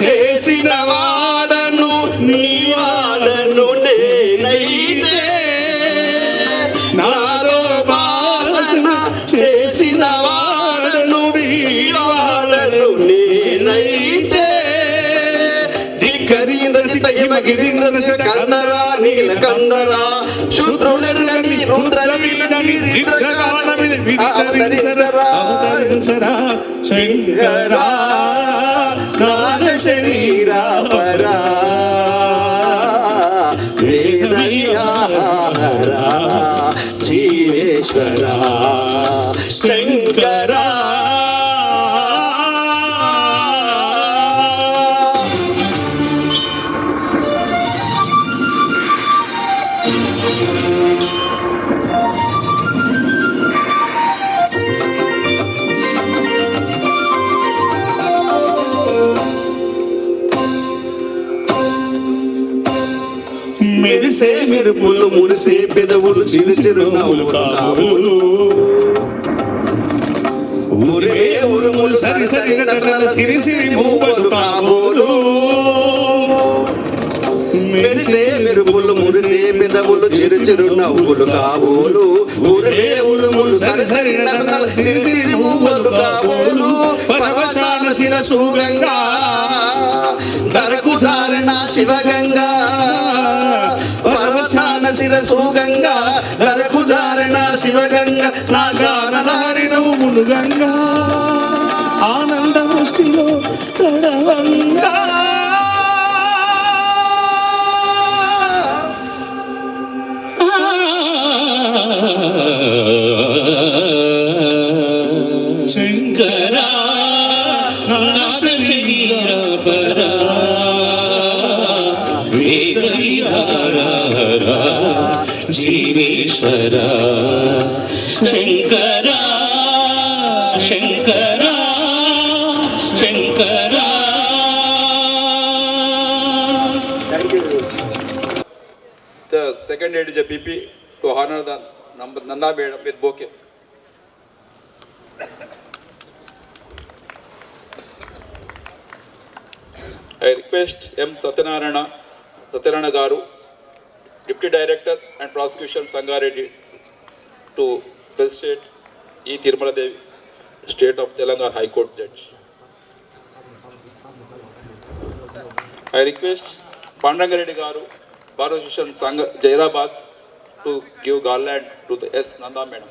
చేసిన వాడను నీ వాడను నేనైతే నాదోపాసన చేసిన వాడను నీ వాడను నేనైతే దిక్కరింద్ర హిమగిరింద్ర కందరా నీల కందరా శూద్రులెరుగని రుద్రగా శంకరా నాద శరీరా పరా వేద విహారా జీవేశ్వరా శంకరా మెరిసే మెరుపులు మురిసే పెదవులు చిరు చిరు నవ్వులు కాబోలు ఊరే ఉరుములు సరి సరి నటనల సిరి సిరి మూపలు కాబోలు మెరిసే మెరుపులు మురిసే పెదవులు చిరు చిరు నవ్వులు కాబోలు ఊరే ఉరుములు సరి సరి నటనల సిరి సిరి మూపలు కాబోలు పరవశాన శిరసూగంగా ధరకు జారిన శివగంగా పరవశాన శిరసూగంగా ధరకు జారిన శివగంగా నా గానలహరి నువ్వులు గంగా ఆనంద ముష్టిలో తడవంగా శంకరా నాద శరీరా పరా వేద విహారా జీవేశ్వరా శంకరా శంకరా శంకరా. The second ADJPP to honor the Nanda Madam with bouquet. I request M. Satyanarayana Garu, Deputy Director and Prosecution Sangareddy, to felicitate E. Tirumala Devi, State of Telangana High Court Judge. I request Pandangareddy Garu, Bar Association Sangha Jairabad, to give garland to the S. Nanda Madam.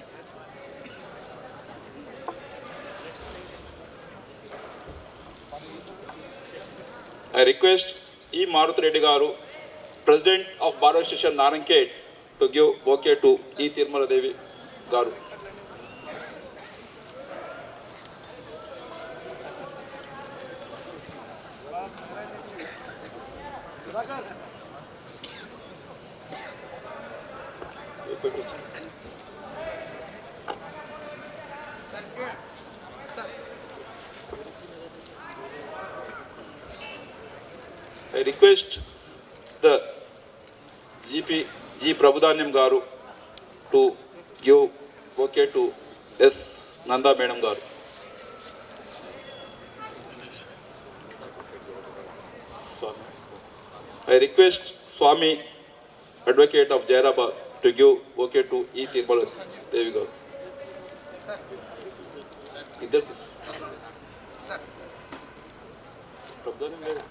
I request E. Maruti Reddy Garu, President of Bar Association Narankhed, to give bouquet to E. Tirumala Devi Garu. I request the GP G. Prabhudanyam Garu to give bouquet to S. Nanda Madam Garu. I request Swami Advocate of Jairabad to give bouquet to E. Tirumala Devi Garu. Prabhudanyam Garu.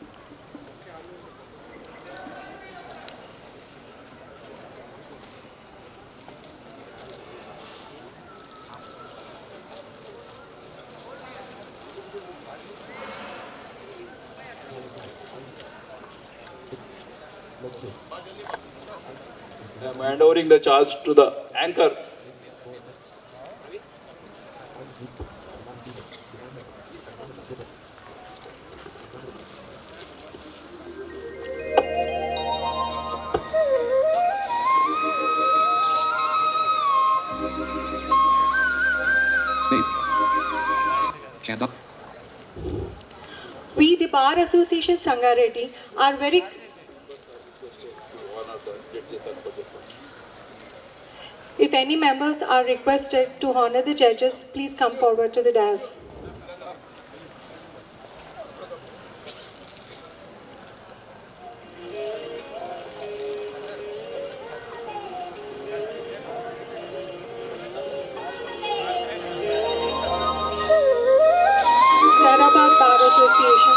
I am handovering the charge to the anchor. Stand up. We, the Bar Association Sangareddy, are very If any members are requested to honor the judges, please come forward to the dais. Jairabad Bar Association.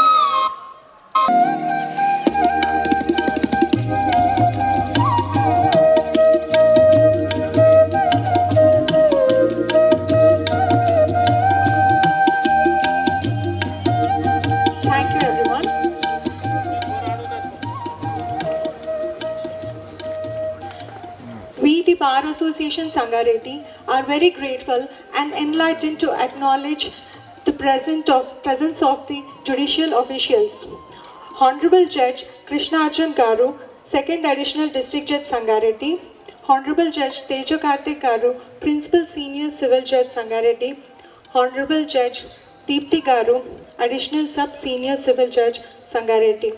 Thank you, everyone. We, the Bar Association Sangareddy, are very grateful and enlightened to acknowledge the presence of the judicial officials. Honorable Judge Krishnarjan Garu, Second Additional District Judge Sangareddy. Honorable Judge Teja Karthik Garu, Principal Senior Civil Judge Sangareddy. Honorable Judge Deepthi Garu, Additional Sub Senior Civil Judge Sangareddy.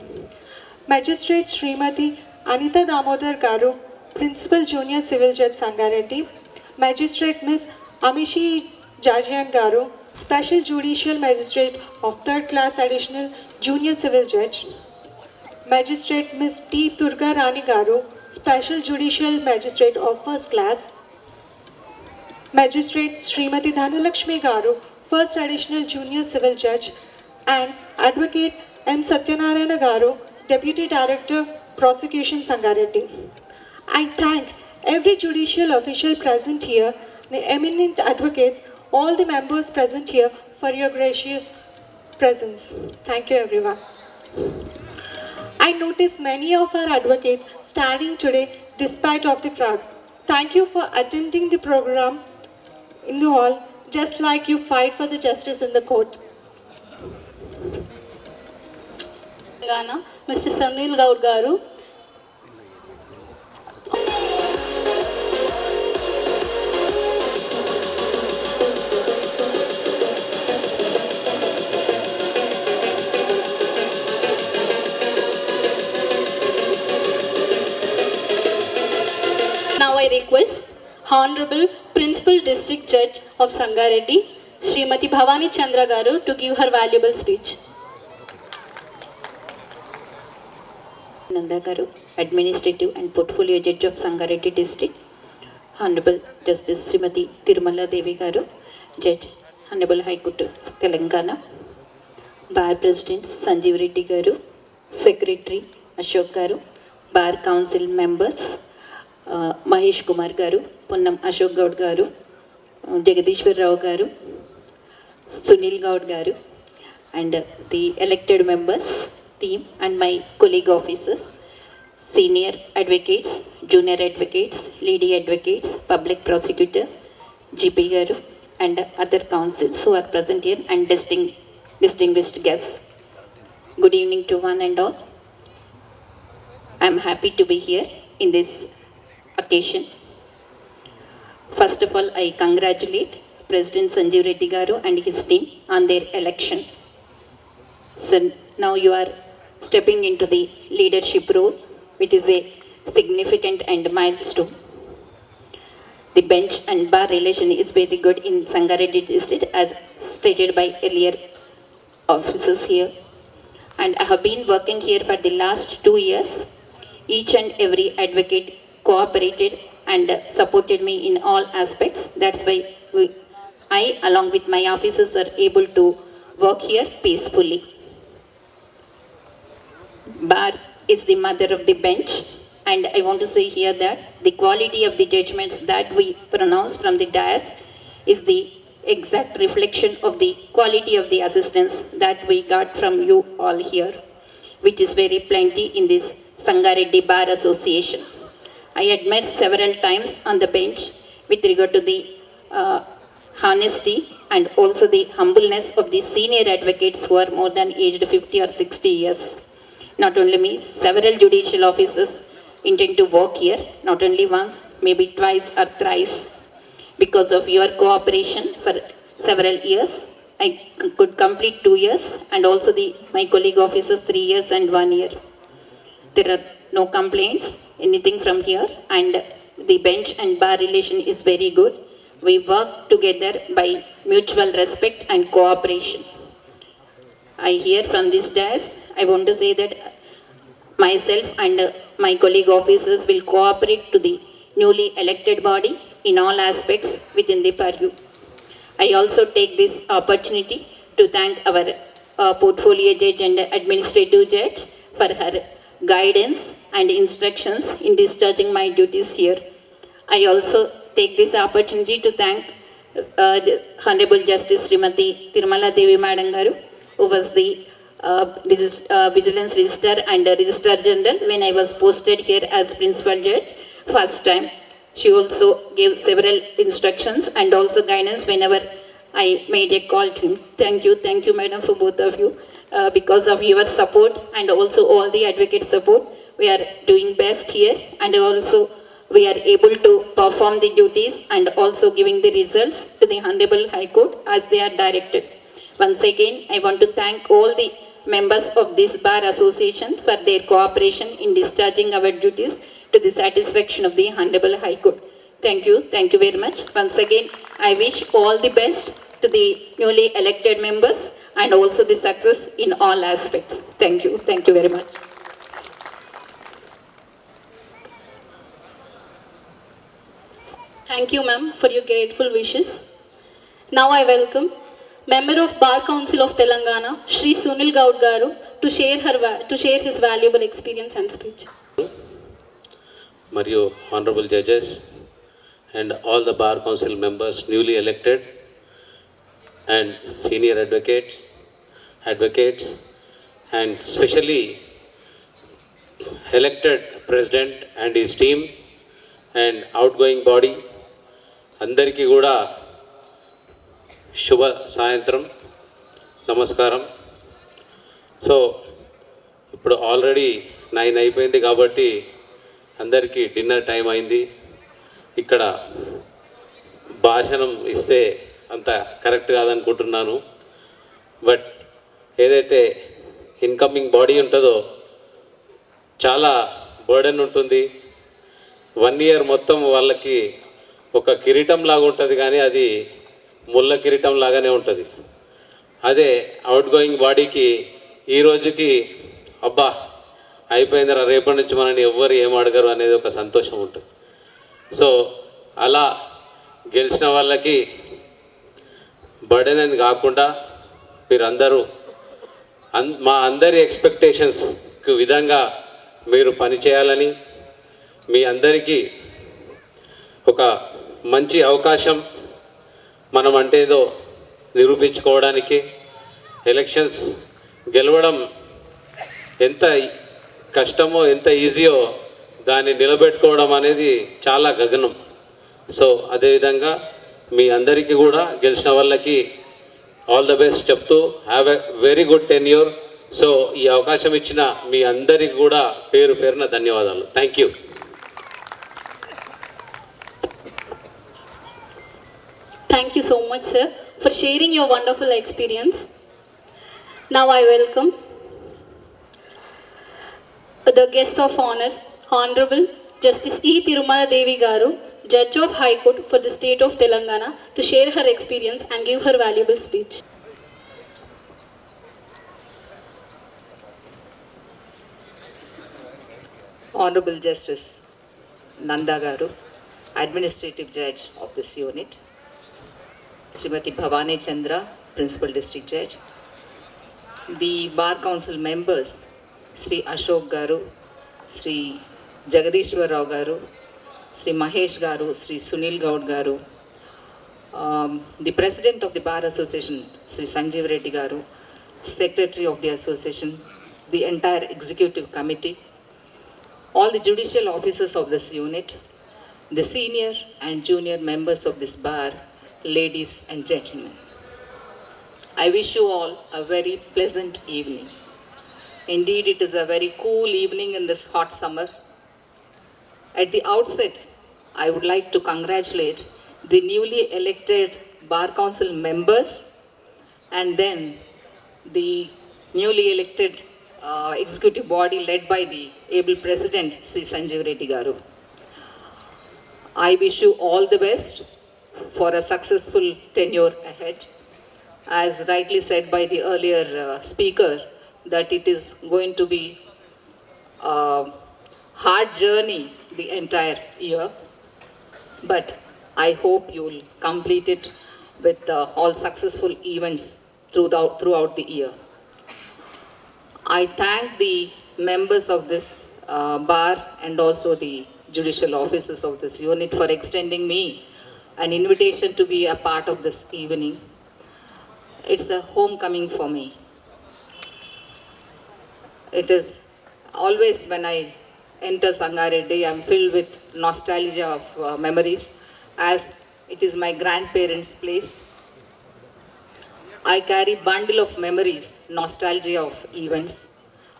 Magistrate Srimati Anita Damodar Garu, Principal Junior Civil Judge Sangareddy. Magistrate Ms. Amishi Jajian Garu, Special Judicial Magistrate of 3rd Class Additional Junior Civil Judge. Magistrate Ms. T. Durga Rani Garu, Special Judicial Magistrate of 1st Class. Magistrate Srimati Dhanalakshmi Garu, 1st Additional Junior Civil Judge, and Advocate M. Satyanarayana Garu, Deputy Director, Prosecution Sangareddy. I thank every judicial official present here, the eminent advocates, all the members present here for your gracious presence. Thank you, everyone. I notice many of our advocates standing today despite of the crowd. Thank you for attending the program in the hall, just like you fight for the justice in the court. Mr. Sunil Gaur Garu. Now I request Honorable Principal District Judge of Sangareddy, Srimati Bhavani Chandra Garu, to give her valuable speech. Nanda Garu, Administrative and Portfolio Judge of Sangareddy District. Honorable Justice Srimati Tirumala Devi Garu, Judge, Honorable High Court of Telangana. Bar President Sanjeev Reddy Garu, Secretary Ashok Garu, Bar Council Members Mahesh Kumar Garu, Ponnam Ashok Gaud Garu, Jagadishwar Rao Garu, Sunil Gaud Garu, and the elected members, team, and my colleague officers. senior advocates, junior advocates, lady advocates, public prosecutors, GP Garu, and other councils who are present here, and distinguished guests. Good evening to one and all. I am happy to be here in this occasion. First of all, I congratulate President Sanjeev Reddy Garu and his team on their election. So now you are stepping into the leadership role, which is a significant and milestone. The bench and bar relation is very good in Sangareddy district, as stated by earlier officers here. And I have been working here for the last 2 years. Each and every advocate cooperated and supported me in all aspects. That's why I, along with my officers, are able to work here peacefully. Bar is the mother of the bench, and I want to say here that the quality of the judgments that we pronounce from the dais is the exact reflection of the quality of the assistance that we got from you all here, which is very plenty in this Sangareddy Bar Association. I admire several times on the bench with regard to the honesty and also the humbleness of the senior advocates who are more than aged 50 or 60 years. Not only me, several judicial officers intend to work here, not only once, maybe twice or thrice. Because of your cooperation for several years, I could complete 2 years, and also my colleague officers 3 years and 1 year. There are no complaints, anything from here, and the bench and bar relation is very good. We work together by mutual respect and cooperation. I hear from this dais, I want to say that myself and my colleague officers will cooperate to the newly elected body in all aspects within the purview. I also take this opportunity to thank our portfolio judge and administrative judge for her guidance and instructions in discharging my duties here. I also take this opportunity to thank Honorable Justice Srimati Tirumala Devi Madam Garu, who was the Vigilance Registrar and Registrar General when I was posted here as Principal Judge first time. She also gave several instructions and also guidance whenever I made a call to him. Thank you, Madam, for both of you. Because of your support and also all the advocate support, we are doing best here, and also we are able to perform the duties and also giving the results to the Honorable High Court as they are directed. Once again, I want to thank all the members of this Bar Association for their cooperation in discharging our duties to the satisfaction of the Honorable High Court. Thank you very much. Once again, I wish all the best to the newly elected members and also the success in all aspects. Thank you very much. Thank you, ma'am, for your grateful wishes. Now I welcome Member of Bar Council of Telangana, Shri Sunil Gaud Garu, to share his valuable experience and speech. Mariyu, honorable judges, and all the Bar Council members newly elected, and senior advocates, and especially elected president and his team, and outgoing body, andariki kuda శుభ సాయంత్రం, నమస్కారం. So ఇప్పుడు already 9 అయిపోయింది కాబట్టి అందరికీ dinner time అయింది. ఇక్కడ భాషణం ఇస్తే అంత కరెక్ట్ కాదనుకుంటున్నాను. బట్ ఏదైతే ఇన్కమింగ్ బాడీ ఉంటుందో చాలా బర్డెన్ ఉంటుంది. 1 ఇయర్ మొత్తం వాళ్ళకి ఒక కిరీటం లాగా ఉంటుంది, కానీ అది ముళ్ళ కిరీటం లాగానే ఉంటుంది. అదే అవుట్ గోయింగ్ బాడీకి ఈ రోజుకి అబ్బా అయిపోయిందిరా, రేపటి నుంచి మనని ఎవ్వరు ఏం అడగరు అనేది ఒక సంతోషం ఉంటుంది. సో అలా గెలిచిన వాళ్ళకి బర్డెన్ అని కాకుండా మీరందరూ మా అందరి ఎక్స్పెక్టేషన్స్కి విధంగా మీరు పనిచేయాలని, మీ అందరికీ ఒక మంచి అవకాశం మనం అంటే ఏదో నిరూపించుకోవడానికి, ఎలక్షన్స్ గెలవడం ఎంత కష్టమో ఎంత ఈజీయో దాన్ని నిలబెట్టుకోవడం అనేది చాలా గగనం. సో అదేవిధంగా మీ అందరికీ కూడా గెలిచిన వాళ్ళకి ఆల్ ద బెస్ట్ చెప్తూ have a very good tenure. So ఈ అవకాశం ఇచ్చిన మీ అందరికీ కూడా పేరు పేరున ధన్యవాదాలు. Thank you. Thank you so much, sir, for sharing your wonderful experience. Now I welcome the guest of honor, Honorable Justice E. Tirumala Devi Garu, Judge of High Court for the State of Telangana, to share her experience and give her valuable speech. Honorable Justice Nanda Garu, Administrative Judge of this unit, Srimati Bhavani Chandra, Principal District Judge, the Bar Council members, Sri Ashok Garu, Sri Jagadishwar Rao Garu, Sri Mahesh Garu, Sri Sunil Gaud Garu, the President of the Bar Association, Sri Sanjeev Reddy Garu, Secretary of the Association, the entire Executive Committee, all the judicial officers of this unit, the senior and junior members of this bar, ladies and gentlemen. I wish you all a very pleasant evening. Indeed, it is a very cool evening in this hot summer. At the outset, I would like to congratulate the newly elected Bar Council members and then the newly elected executive body led by the able President, Sri Sanjeev Reddy Garu. I wish you all the best for a successful tenure ahead. As rightly said by the earlier speaker, that it is going to be a hard journey the entire year, but I hope you will complete it with all successful events throughout the year. I thank the members of this bar and also the judicial officers of this unit for extending me an invitation to be a part of this evening. It's a homecoming for me. It is always when I enter Sangareddy, I'm filled with nostalgia of memories, as it is my grandparents' place. I carry bundle of memories, nostalgia of events,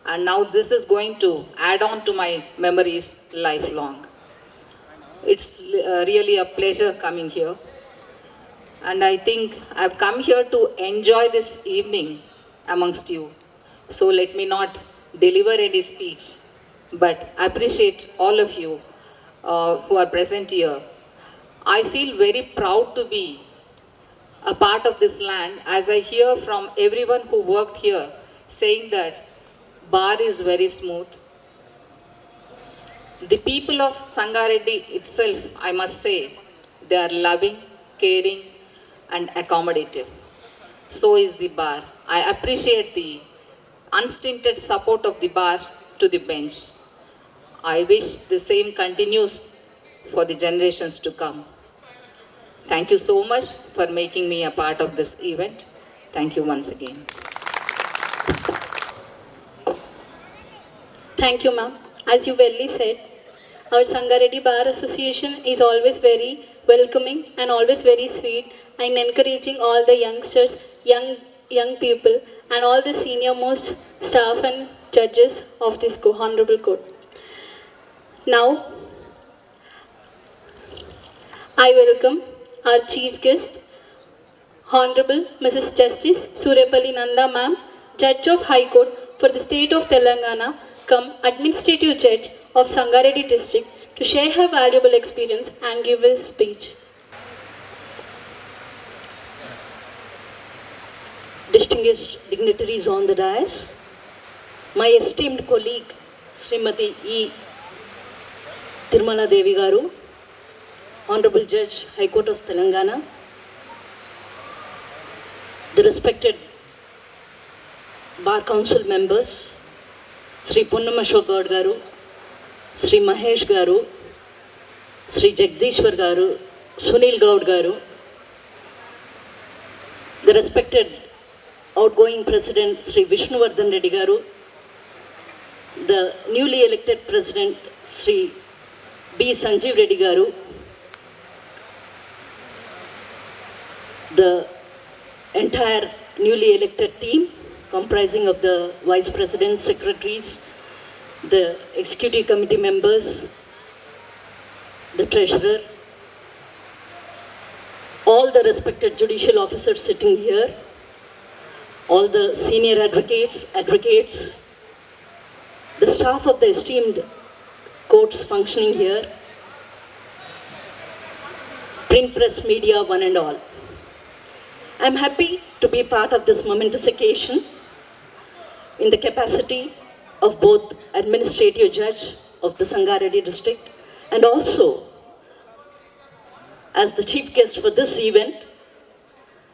and now this is going to add on to my memories lifelong. It's really a pleasure coming here, and I think I've come here to enjoy this evening amongst you. So let me not deliver any speech, but appreciate all of you who are present here. I feel very proud to be a part of this land, as I hear from everyone who worked here saying that bar is very smooth. The people of Sangareddy itself, I must say, they are loving, caring and accommodative. So is the bar. I appreciate the unstinted support of the bar to the bench. I wish the same continues for the generations to come. Thank you so much for making me a part of this event. Thank you once again. Thank you, ma'am. As you well said, our Sangareddy Bar Association is always very welcoming and always very sweet and encouraging all the youngsters, young people and all the senior most staff and judges of this honorable court. Now, I welcome our chief guest, Honorable Mrs. Justice Surepalli Nanda ma'am, Judge of High Court for the State of Telangana, come Administrative Judge of Sangareddy District, to share her valuable experience and give a speech. Distinguished dignitaries on the dais, my esteemed colleague Srimati E. Tirumala Devi Garu, Honorable Judge, High Court of Telangana, the respected Bar Council members, Sri Ponnam Ashok Gaud Garu, Sri Mahesh Garu, Sri Jagadishwar Garu, Sunil Gaud Garu, the respected outgoing President Sri Vishnuvardhan Reddy Garu, the newly elected President, Sri B. Sanjeev Reddy Garu, the entire newly elected team comprising of the Vice Presidents, Secretaries, the Executive Committee members, the Treasurer, all the respected judicial officers sitting here, all the senior advocates, the staff of the esteemed courts functioning here, print, press, media, one and all. I'm happy to be part of this momentous occasion in the capacity of both Administrative Judge of the Sangareddy District and also as the chief guest for this event,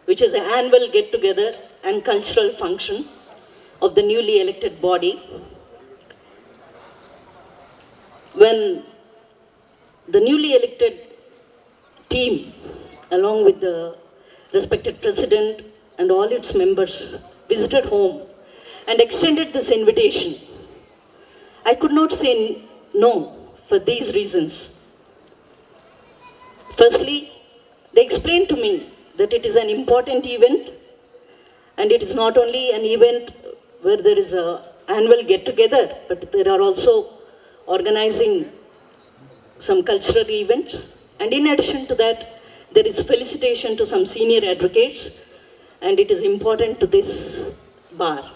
which is an annual get-together and cultural function of the newly elected body. When the newly elected team, along with the respected president and all its members, visited home and extended this invitation, I could not say no for these reasons. Firstly, they explained to me that it is an important event, and it is not only an event where there is an annual get-together, but there are also organizing some cultural events. And in addition to that, there is felicitation to some senior advocates, and it is important to this bar.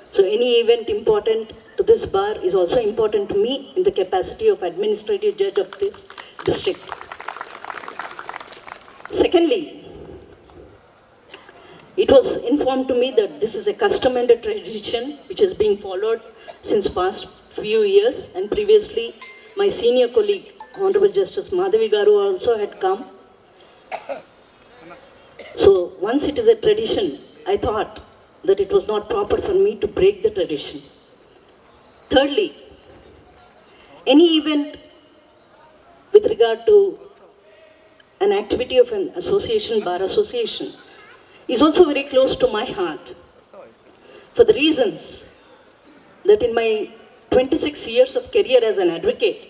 So any event important to this bar is also important to me in the capacity of Administrative Judge of this district. Secondly, it was informed to me that this is a custom and a tradition which is being followed since past few years, and previously my senior colleague, Honorable Justice Madhavi Garu, also had come. So once it is a tradition, I thought that it was not proper for me to break the tradition. Thirdly, any event with regard to an activity of an association, bar association, is also very close to my heart for the reasons that in my 26 years of career as an advocate,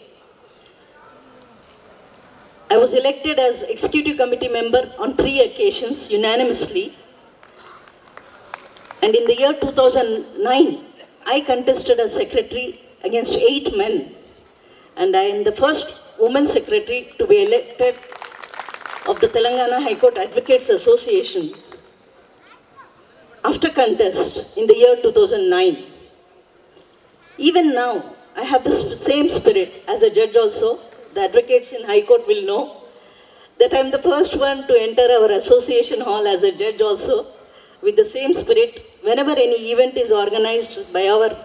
I was elected as Executive Committee member on 3 occasions unanimously. And in the year 2009, I contested as secretary against 8 men. And I am the first woman secretary to be elected of the Telangana High Court Advocates Association after contest in the year 2009. Even now, I have the same spirit as a judge also. The advocates in High Court will know that I am the first one to enter our association hall as a judge also, with the same spirit whenever any event is organized by our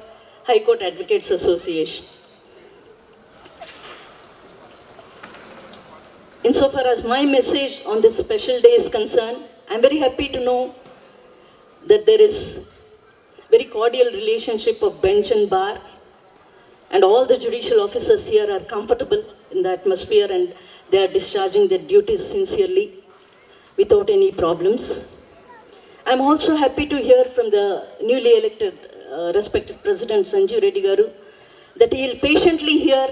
High Court Advocates Association. Insofar as my message on this special day is concerned, I am very happy to know that there is very cordial relationship of bench and bar, and all the judicial officers here are comfortable in the atmosphere and they are discharging their duties sincerely without any problems. I am also happy to hear from the newly elected respected President Sanjeev Reddy Garu that he will patiently hear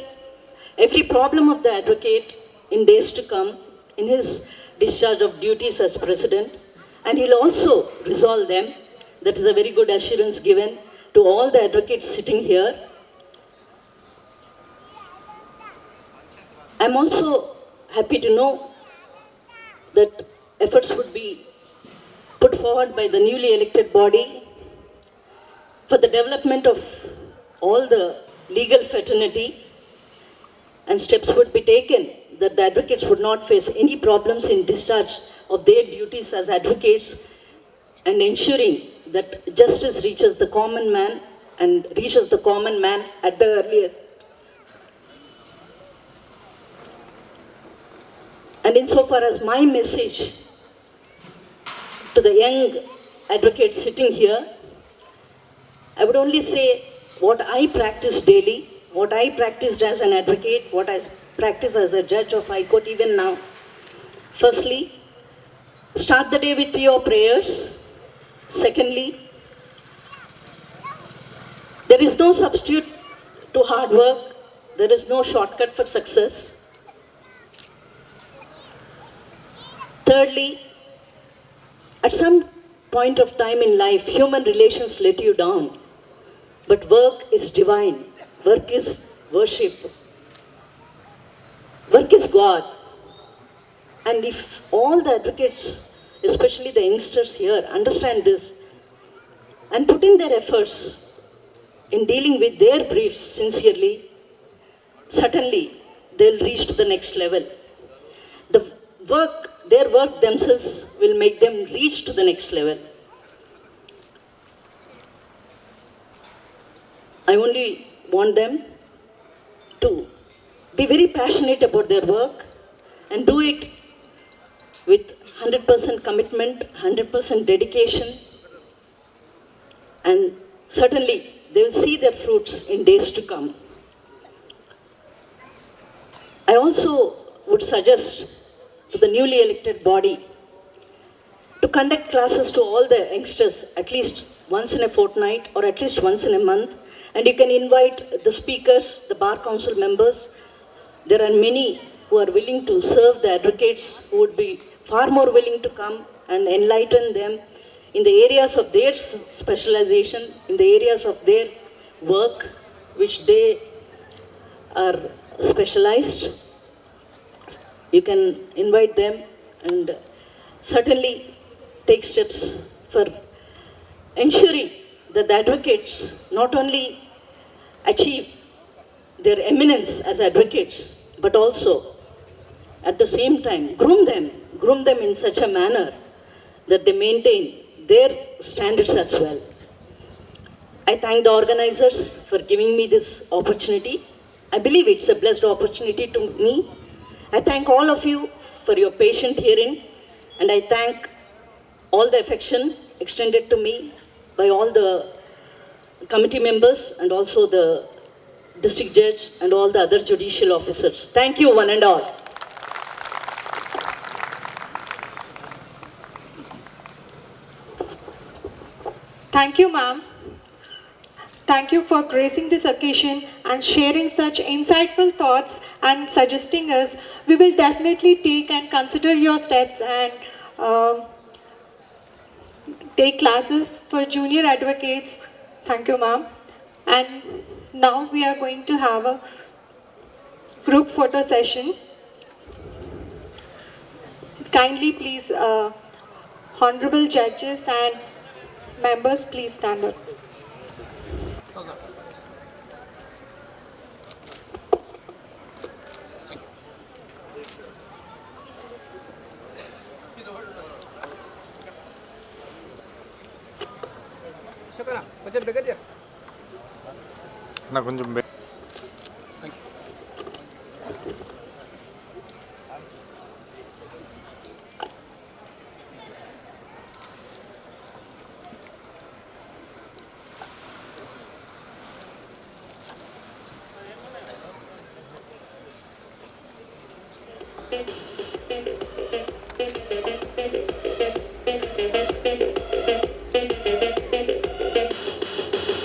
every problem of the advocate in days to come in his discharge of duties as President, and he will also resolve them. That is a very good assurance given to all the advocates sitting here. I am also happy to know that efforts would be put forward by the newly elected body for the development of all the legal fraternity, and steps would be taken that the advocates would not face any problems in discharge of their duties as advocates, and ensuring that justice reaches the common man and reaches the common man at the earliest. And insofar as my message to the young advocates sitting here, I would only say what I practice daily, what I practiced as an advocate, what I practice as a judge of High Court even now. Firstly, start the day with your prayers. Secondly, There is no substitute to hard work. There is no shortcut for success. Thirdly, at some point of time in life, human relations let you down. But work is divine. Work is worship. Work is God. And if all the advocates, especially the youngsters here, understand this and put in their efforts in dealing with their briefs sincerely, certainly they'll reach to the next level. Their work themselves will make them reach to the next level. I only want them to be very passionate about their work and do it with 100% commitment, 100% dedication, and certainly they will see their fruits in days to come. I also would suggest to the newly elected body to conduct classes to all the youngsters at least once in a fortnight or at least once in a month. And you can invite the speakers, the bar council members. There are many who are willing to serve the advocates, who would be far more willing to come and enlighten them in the areas of their specialization, in the areas of their work, which they are specialized. You can invite them and certainly take steps for ensuring that the advocates not only achieve their eminence as advocates, but also at the same time groom them in such a manner that they maintain their standards as well. I thank the organizers for giving me this opportunity. I believe it's a blessed opportunity to me. I thank all of you for your patient hearing, and I thank all the affection extended to me by all the committee members and also the district judge and all the other judicial officers. Thank you, one and all. Thank you, ma'am. Thank you for gracing this occasion and sharing such insightful thoughts and suggesting us. We will definitely take and consider your steps and take classes for junior advocates. Thank you, ma'am. And now we are going to have a group photo session. Kindly please, honorable judges and members, please stand up. నాకు కొంచెం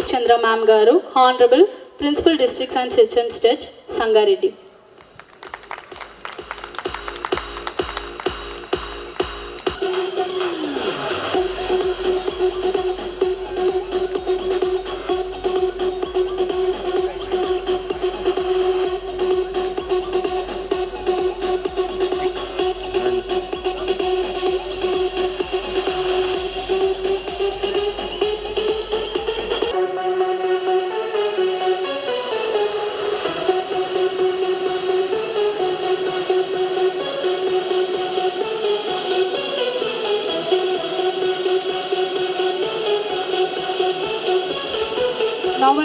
Chandra Ma'am Garu, Honorable Principal District and Sessions Judge, Sangareddy.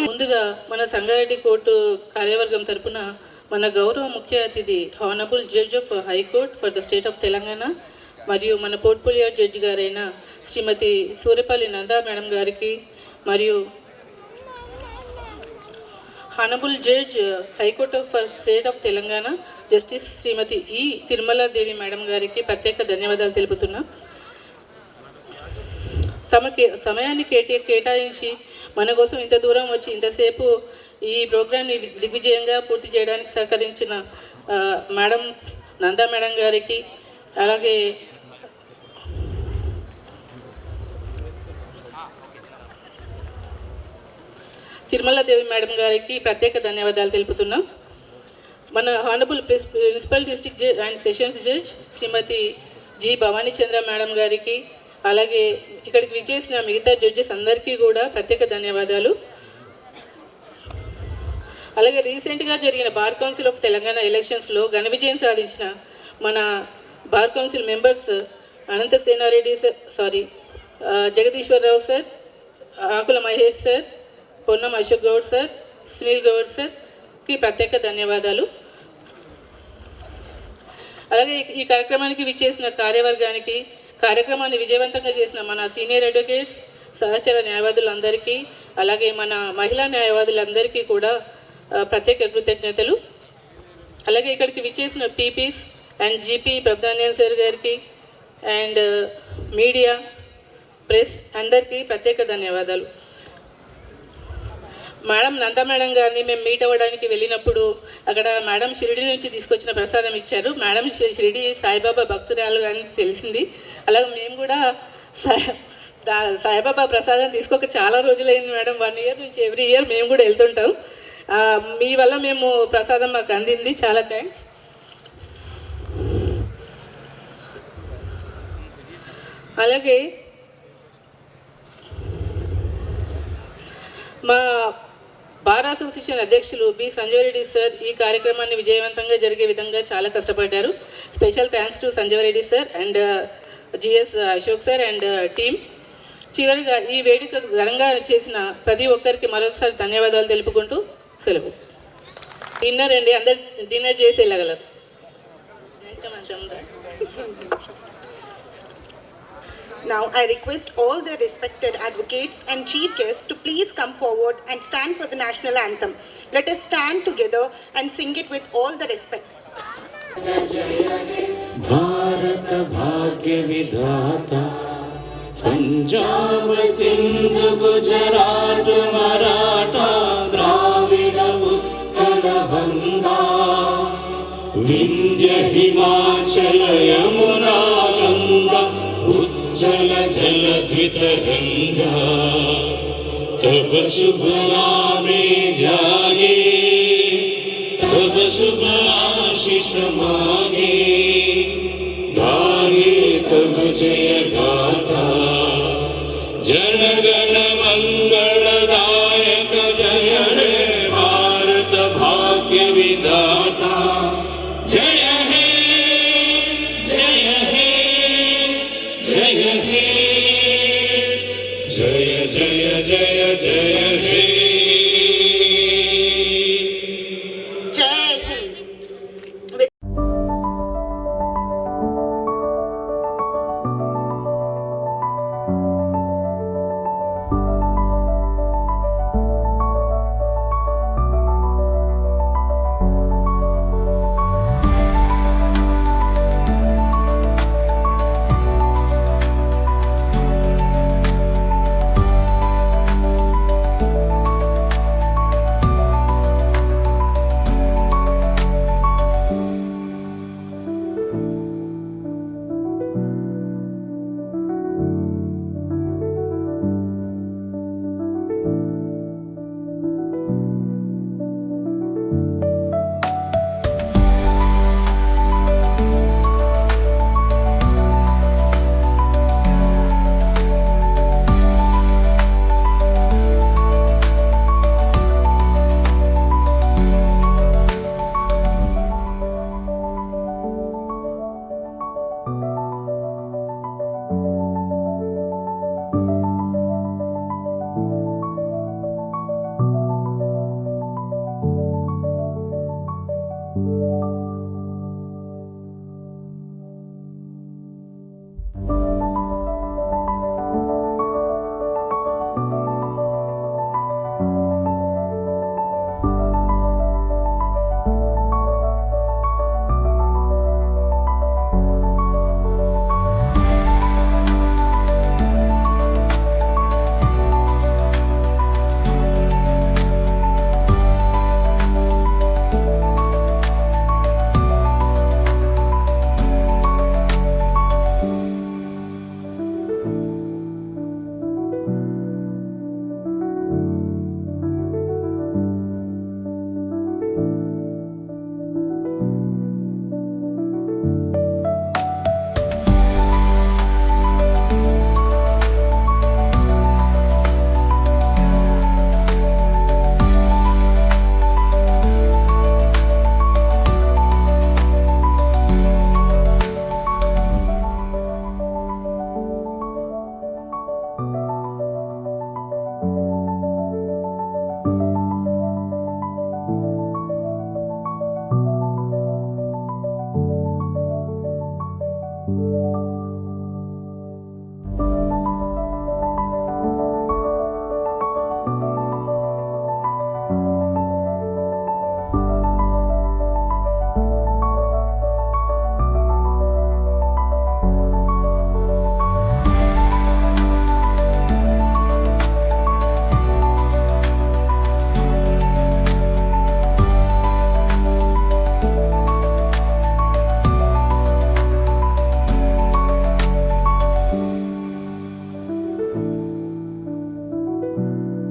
ముందుగా మన Sangareddy court కార్యవర్గం తరపున మన గౌరవ ముఖ్య అతిథి honourable judge of high court for the state of Telangana మరియు మన పోర్ట్ఫోలియో జడ్జి గారైన శ్రీమతి సూర్యపల్లి నందా మేడం గారికి మరియు honourable judge high court for state of Telangana justice Shrimati E Tirumala Devi madam గారికి ప్రత్యేక ధన్యవాదాలు తెలుపుతున్నా. సమయాన్ని కేటాయించి మన కోసం ఇంత దూరం వచ్చి ఇంతసేపు ఈ ప్రోగ్రామ్ని దిగ్విజయంగా పూర్తి చేయడానికి సహకరించిన మేడం నందా మేడం గారికి, అలాగే తిరుమల దేవి మేడం గారికి ప్రత్యేక ధన్యవాదాలు తెలుపుతున్నాం. మన honourable principal district judge and sessions judge Shrimati G Bhavani Chandra madam గారికి, అలాగే ఇక్కడికి విచ్చేసిన మిగతా జడ్జెస్ అందరికీ కూడా ప్రత్యేక ధన్యవాదాలు. అలాగే రీసెంట్గా జరిగిన బార్ కౌన్సిల్ ఆఫ్ తెలంగాణ ఎలక్షన్స్లో ఘన విజయం సాధించిన మన బార్ కౌన్సిల్ మెంబర్స్ అనంత సేనారెడ్డి సార్, జగదీశ్వరరావు సార్, ఆకుల మహేష్ సార్, పొన్నం అశోక్ గౌడ్ సార్, సునీల్ గౌడ్ సార్కి ప్రత్యేక ధన్యవాదాలు. అలాగే ఈ కార్యక్రమానికి విచ్చేసిన కార్యవర్గానికి, కార్యక్రమాన్ని విజయవంతంగా చేసిన మన సీనియర్ అడ్వకేట్స్, సహచర న్యాయవాదులందరికీ, అలాగే మన మహిళా న్యాయవాదులందరికీ కూడా ప్రత్యేక కృతజ్ఞతలు. అలాగే ఇక్కడికి విచ్చేసిన పీపీస్ అండ్ జీపీ ప్రభుదాన్యన్ సార్ గారికి అండ్ మీడియా ప్రెస్ అందరికీ ప్రత్యేక ధన్యవాదాలు. మేడం నందా మేడం గారిని మేము మీట్ అవ్వడానికి వెళ్ళినప్పుడు అక్కడ మేడం షిరిడి నుంచి తీసుకొచ్చిన ప్రసాదం ఇచ్చారు. మేడం షిరిడి సాయిబాబా భక్తురాలు అని తెలిసింది. అలాగే మేము కూడా సాయిబాబా ప్రసాదం తీసుకోక చాలా రోజులైంది మేడం, 1 ఇయర్ నుంచి ఎవ్రీ ఇయర్ మేము కూడా వెళ్తుంటాం. మీ వల్ల మేము ప్రసాదం మాకు అందింది, చాలా థ్యాంక్స్. అలాగే మా బార్ అసోసియేషన్ అధ్యక్షులు బి సంజయరెడ్డి సార్ ఈ కార్యక్రమాన్ని విజయవంతంగా జరిగే విధంగా చాలా కష్టపడ్డారు. Special thanks to Sanjaya Reddy sir and GS Ashok sir and team. చివరిగా ఈ వేడుక ఘనంగా చేసిన ప్రతి ఒక్కరికి మరోసారి ధన్యవాదాలు తెలుపుకుంటూ సెలవు. డిన్నర్ అండి, అందరు డిన్నర్ చేసి వెళ్ళగలరు. Now I request all the respected advocates and chief guests to please come forward and stand for the national anthem. Let us stand together and sing it with all the respect. Bharat भाग्य विधाता पंजाब सिंध गुजरात मराठा द्राविड उत्कल गंगा विंध्य हिमाचल यमुना गंगा उज्जल जलधि तरंगा तब शुभ नामे जागे तब शुभ आशीष मांगे गाहे तब जय गाथा जनगण मंगलदायक जय हे भारत भाग्य विधाता जय हे जय हे जय हे जय जय जय जय हे Jai Hind.